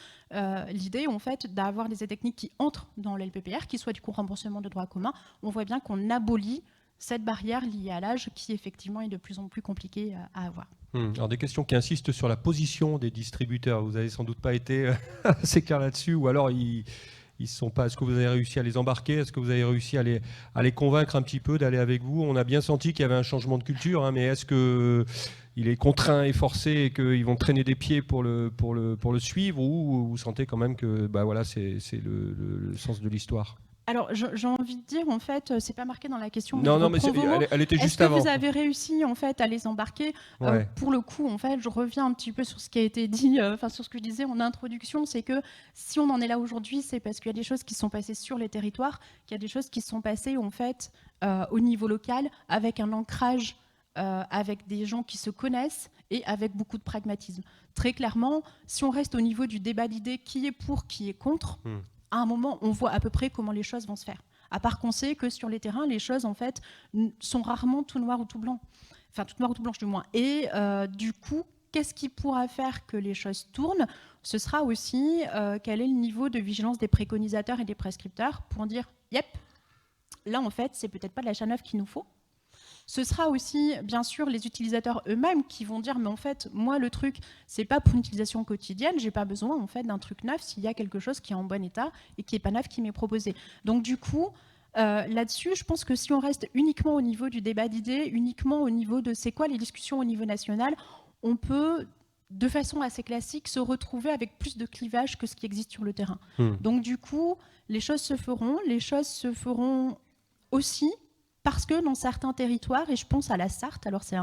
l'idée en fait, d'avoir des aides techniques qui entrent dans la LPPR, qui soient du coup remboursement de droit commun, on voit bien qu'on abolit cette barrière liée à l'âge qui effectivement est de plus en plus compliquée à avoir. Alors des questions qui insistent sur la position des distributeurs. Vous n'avez sans doute pas été assez clair là-dessus, ou alors ils sont pas. Est-ce que vous avez réussi à les embarquer? Est-ce que vous avez réussi à les convaincre un petit peu d'aller avec vous? On a bien senti qu'il y avait un changement de culture, hein, mais est-ce que il est contraint et forcé et qu'ils vont traîner des pieds pour le suivre, ou vous sentez quand même que voilà, c'est le sens de l'histoire? Alors, j'ai envie de dire, en fait, c'est pas marqué dans la question. Non, mais elle était juste avant. Est-ce que vous avez réussi, en fait, à les embarquer? Pour le coup, en fait, je reviens un petit peu sur ce qui a été dit, sur ce que je disais en introduction, c'est que si on en est là aujourd'hui, c'est parce qu'il y a des choses qui sont passées sur les territoires, qu'il y a des choses qui sont passées, en fait, au niveau local, avec un ancrage, avec des gens qui se connaissent et avec beaucoup de pragmatisme. Très clairement, si on reste au niveau du débat d'idées, qui est pour, qui est contre, à un moment, on voit à peu près comment les choses vont se faire. À part qu'on sait que sur les terrains, les choses, en fait, sont rarement tout noir ou tout blanc. Enfin, tout noir ou tout blanche, du moins. Et du coup, qu'est-ce qui pourra faire que les choses tournent? Ce sera aussi quel est le niveau de vigilance des préconisateurs et des prescripteurs pour dire, yep, là, en fait, c'est peut-être pas de l'achat neuf qu'il nous faut. Ce sera aussi, bien sûr, les utilisateurs eux-mêmes qui vont dire, mais en fait, moi, le truc, c'est pas pour une utilisation quotidienne, j'ai pas besoin, en fait, d'un truc neuf s'il y a quelque chose qui est en bon état et qui est pas neuf qui m'est proposé. Donc, du coup, là-dessus, je pense que si on reste uniquement au niveau du débat d'idées, uniquement au niveau de c'est quoi les discussions au niveau national, on peut, de façon assez classique, se retrouver avec plus de clivage que ce qui existe sur le terrain. Donc, du coup, les choses se feront aussi parce que dans certains territoires, et je pense à la Sarthe, alors c'est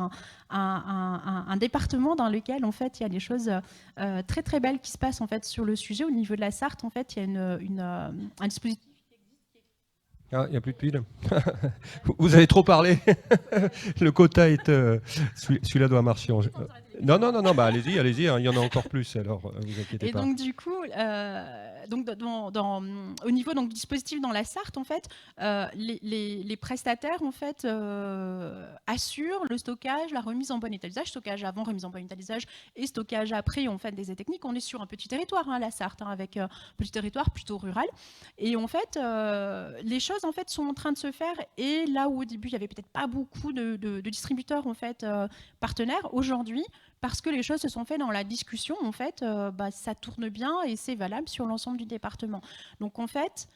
un département dans lequel en fait il y a des choses très très belles qui se passent en fait sur le sujet. Au niveau de la Sarthe, en fait, il y a un dispositif. Ah, il n'y a plus de piles. Vous avez trop parlé. Le quota est... celui-là doit marcher. Non, allez-y, hein, il y en a encore plus, alors vous inquiétez pas. Et donc du coup, au niveau du dispositif dans la Sarthe, en fait, les prestataires en fait, assurent le stockage, la remise en bon état d'usage, stockage avant, remise en bon état d'usage et stockage après en fait, des aides techniques. On est sur un petit territoire, hein, la Sarthe, hein, avec un petit territoire plutôt rural. Et en fait, les choses en fait, sont en train de se faire. Et là où au début, il n'y avait peut-être pas beaucoup de distributeurs en fait, partenaires, aujourd'hui, parce que les choses se sont faites dans la discussion, en fait, ça tourne bien et c'est valable sur l'ensemble du département. Donc en fait,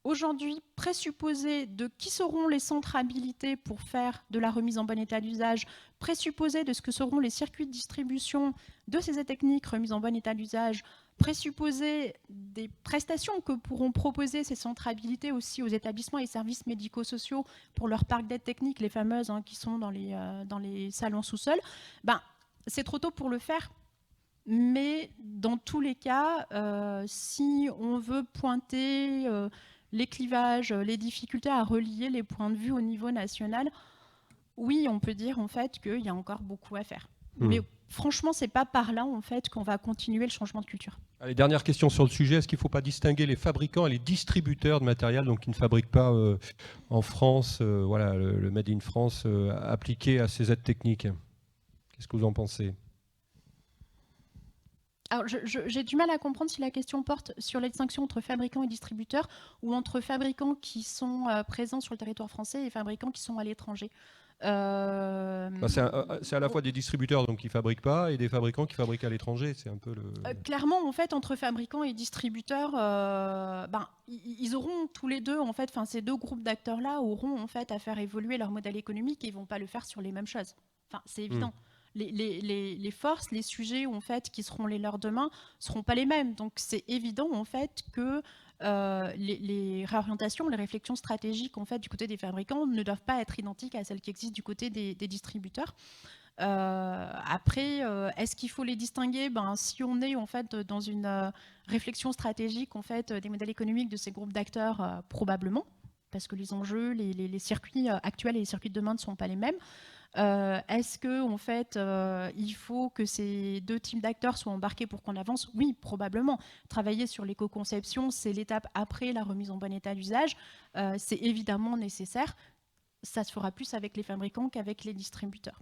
aujourd'hui, présupposé de qui seront les centres habilités pour faire de la remise en bon état d'usage, présupposé de ce que seront les circuits de distribution de ces aides techniques remise en bon état d'usage, présupposé des prestations que pourront proposer ces centres habilités aussi aux établissements et services médico-sociaux pour leur parc d'aides techniques, les fameuses, hein, qui sont dans les salles en sous-sol, c'est trop tôt pour le faire. Mais dans tous les cas, si on veut pointer les clivages, les difficultés à relier les points de vue au niveau national, oui, on peut dire en fait qu'il y a encore beaucoup à faire. Mais franchement, c'est pas par là en fait qu'on va continuer le changement de culture. Allez, dernière question sur le sujet. Est-ce qu'il ne faut pas distinguer les fabricants et les distributeurs de matériel, donc qui ne fabriquent pas en France, voilà, le Made in France appliqué à ces aides techniques? Qu'est-ce que vous en pensez? Alors, j'ai du mal à comprendre si la question porte sur la distinction entre fabricants et distributeurs ou entre fabricants qui sont présents sur le territoire français et fabricants qui sont à l'étranger. C'est à la fois des distributeurs donc, qui ne fabriquent pas et des fabricants qui fabriquent à l'étranger. C'est un peu le... clairement, en fait, entre fabricants et distributeurs, ils auront tous les deux, en fait, ces deux groupes d'acteurs-là auront en fait, à faire évoluer leur modèle économique et ils ne vont pas le faire sur les mêmes choses. C'est évident. Les forces, les sujets en fait, qui seront les leurs demain ne seront pas les mêmes. Donc c'est évident en fait, que les réorientations, les réflexions stratégiques en fait, du côté des fabricants ne doivent pas être identiques à celles qui existent du côté des distributeurs. Après, est-ce qu'il faut les distinguer? Si on est en fait, dans une réflexion stratégique en fait, des modèles économiques de ces groupes d'acteurs, probablement, parce que les enjeux, les circuits actuels et les circuits de demain ne sont pas les mêmes. Est-ce que en fait, il faut que ces deux types d'acteurs soient embarqués pour qu'on avance? Oui, probablement. Travailler sur l'éco-conception, c'est l'étape après la remise en bon état d'usage. C'est évidemment nécessaire. Ça se fera plus avec les fabricants qu'avec les distributeurs.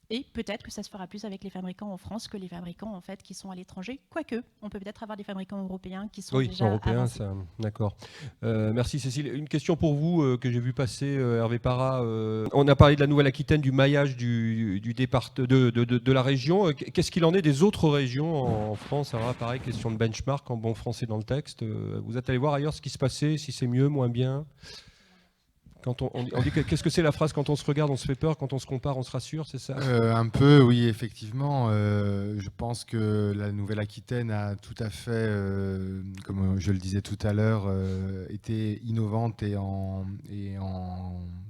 Et peut-être que ça se fera plus avec les fabricants en France que les fabricants en fait qui sont à l'étranger. Quoique, on peut peut-être avoir des fabricants européens qui sont Oui, déjà européen, avancés. ça, d'accord. Merci Cécile. Une question pour vous que j'ai vu passer, Hervé Parra. On a parlé de la Nouvelle-Aquitaine, du maillage du départ de la région. Qu'est-ce qu'il en est des autres régions en France? Alors là, pareil, question de benchmark en bon français dans le texte. Vous êtes allé voir ailleurs ce qui se passait, si c'est mieux, moins bien? Quand on dit qu'est-ce que c'est la phrase? Quand on se regarde, on se fait peur. Quand on se compare, on se rassure, c'est ça? Un peu, oui, effectivement. Je pense que la Nouvelle-Aquitaine a tout à fait, comme je le disais tout à l'heure, été innovante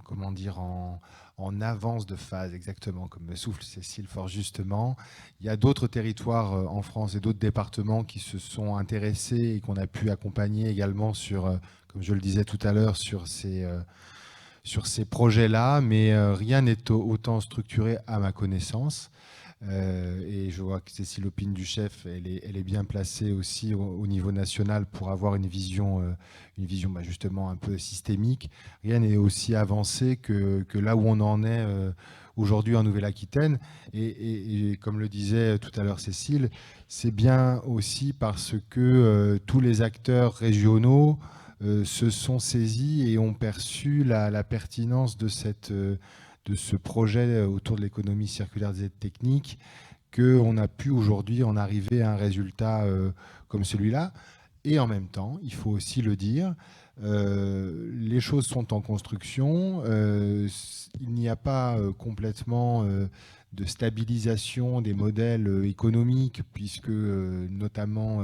comment dire, en avance de phase, exactement, comme souffle Cécile fort justement. Il y a d'autres territoires en France et d'autres départements qui se sont intéressés et qu'on a pu accompagner également sur, comme je le disais tout à l'heure, sur ces projets-là, mais rien n'est autant structuré à ma connaissance. Et je vois que Cécile Lopine-Duchef, elle est bien placée aussi au niveau national pour avoir une vision justement un peu systémique. Rien n'est aussi avancé que là où on en est aujourd'hui en Nouvelle-Aquitaine. Et comme le disait tout à l'heure Cécile, c'est bien aussi parce que tous les acteurs régionaux se sont saisis et ont perçu la pertinence de ce projet autour de l'économie circulaire des aides techniques, qu'on a pu aujourd'hui en arriver à un résultat comme celui-là. Et en même temps, il faut aussi le dire, les choses sont en construction. Il n'y a pas complètement de stabilisation des modèles économiques, puisque notamment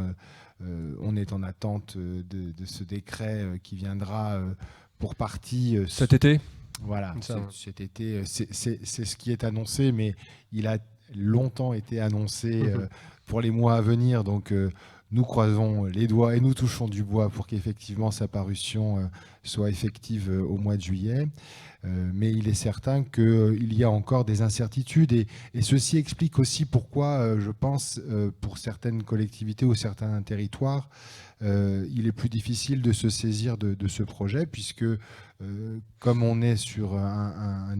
on est en attente de ce décret qui viendra pour partie Cet été? voilà, Ça, ouais. cet été, c'est ce qui est annoncé, mais il a longtemps été annoncé pour les mois à venir. Donc, nous croisons les doigts et nous touchons du bois pour qu'effectivement sa parution soit effective au mois de juillet. Mais il est certain qu'il y a encore des incertitudes et ceci explique aussi pourquoi, je pense, pour certaines collectivités ou certains territoires, il est plus difficile de se saisir de ce projet puisque comme on est sur un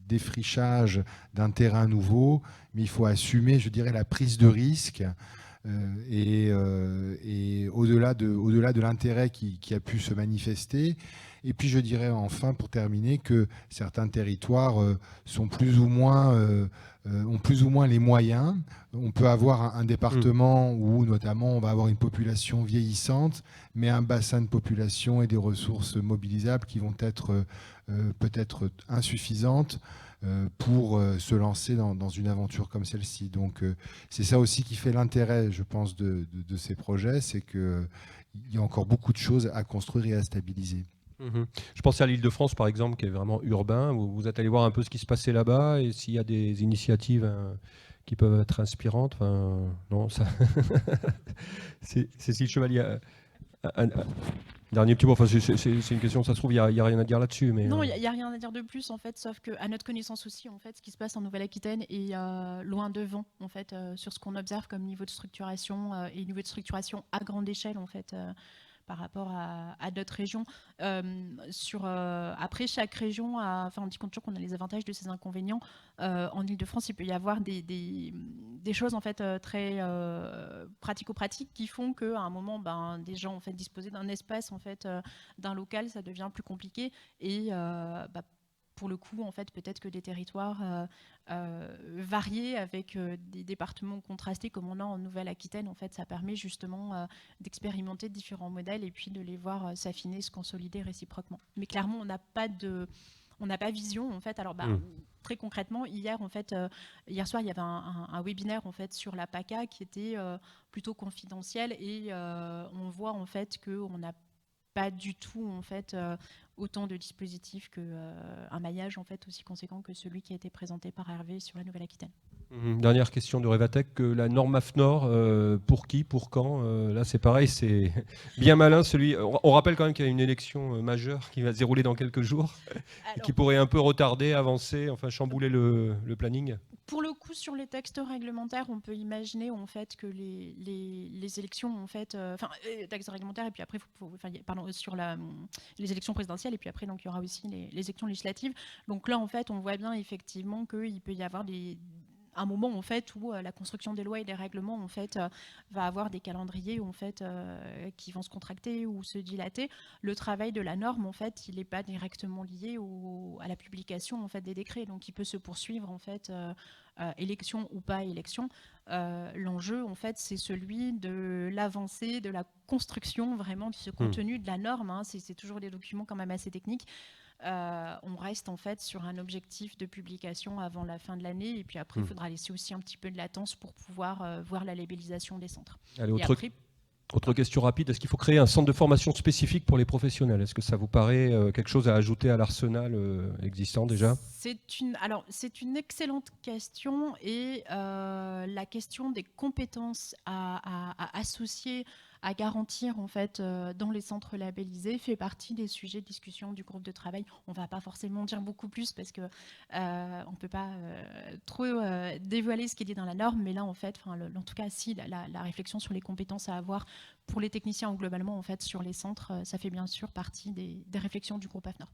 défrichage d'un terrain nouveau, mais il faut assumer, je dirais, la prise de risque et au-delà de l'intérêt qui a pu se manifester. Et puis je dirais enfin, pour terminer, que certains territoires sont plus ou moins, ont plus ou moins les moyens. On peut avoir un département où notamment on va avoir une population vieillissante, mais un bassin de population et des ressources mobilisables qui vont être peut-être insuffisantes pour se lancer dans une aventure comme celle-ci. Donc c'est ça aussi qui fait l'intérêt, je pense, de ces projets, c'est qu'il y a encore beaucoup de choses à construire et à stabiliser. Je pensais à l'Île-de-France, par exemple, qui est vraiment urbain. Vous êtes allé voir un peu ce qui se passait là-bas et s'il y a des initiatives qui peuvent être inspirantes. Enfin, non, ça. Cécile Chevalier, un dernier petit mot. Enfin, c'est une question, ça se trouve, il n'y a rien à dire là-dessus. Mais, non, il n'y a rien à dire de plus, en fait, sauf qu'à notre connaissance aussi, en fait, ce qui se passe en Nouvelle-Aquitaine est loin devant, en fait, sur ce qu'on observe comme niveau de structuration et niveau de structuration à grande échelle, en fait. Par rapport à d'autres régions. Après, chaque région on dit toujours qu'on a les avantages de ses inconvénients. En Ile-de-France, il peut y avoir des choses en fait très pratico-pratiques qui font qu'à un moment, des gens en fait disposer d'un espace en fait d'un local, ça devient plus compliqué et pour le coup, en fait, peut-être que des territoires variés avec des départements contrastés comme on a en Nouvelle-Aquitaine, en fait, ça permet justement d'expérimenter différents modèles et puis de les voir s'affiner, se consolider réciproquement. Mais clairement, on n'a pas vision, en fait. Alors, très concrètement, hier soir, il y avait un webinaire en fait sur la PACA qui était plutôt confidentiel et on voit en fait qu'on n'a pas du tout en fait autant de dispositifs qu'un maillage en fait aussi conséquent que celui qui a été présenté par Hervé sur la Nouvelle-Aquitaine. Dernière question de Revatech, la norme AFNOR, pour qui, pour quand là c'est pareil, c'est bien malin celui. On rappelle quand même qu'il y a une élection majeure qui va se dérouler dans quelques jours, et qui pourrait un peu retarder, avancer, enfin chambouler le planning. Pour le coup, sur les textes réglementaires, on peut imaginer en fait que les élections, en fait, textes réglementaires, et puis après, sur les élections présidentielles, et puis après, donc il y aura aussi les élections législatives. Donc là, en fait, on voit bien effectivement qu'il peut y avoir un moment en fait où la construction des lois et des règlements en fait va avoir des calendriers en fait qui vont se contracter ou se dilater. Le travail de la norme en fait, il n'est pas directement lié à la publication en fait des décrets, donc il peut se poursuivre en fait élection ou pas élection. L'enjeu en fait, c'est celui de l'avancée, de la construction vraiment de ce contenu de la norme. Hein. C'est toujours des documents quand même assez techniques. On reste en fait sur un objectif de publication avant la fin de l'année et puis après il faudra laisser aussi un petit peu de latence pour pouvoir voir la labellisation des centres. Allez, autre question rapide, est-ce qu'il faut créer un centre de formation spécifique pour les professionnels? Est-ce que ça vous paraît quelque chose à ajouter à l'arsenal existant déjà? C'est une excellente question et la question des compétences à associer, à garantir en fait dans les centres labellisés fait partie des sujets de discussion du groupe de travail. On ne va pas forcément dire beaucoup plus parce que on ne peut pas trop dévoiler ce qui est dit dans la norme, mais là en fait, en tout cas si la réflexion sur les compétences à avoir pour les techniciens ou globalement en fait sur les centres, ça fait bien sûr partie des réflexions du groupe AFNOR.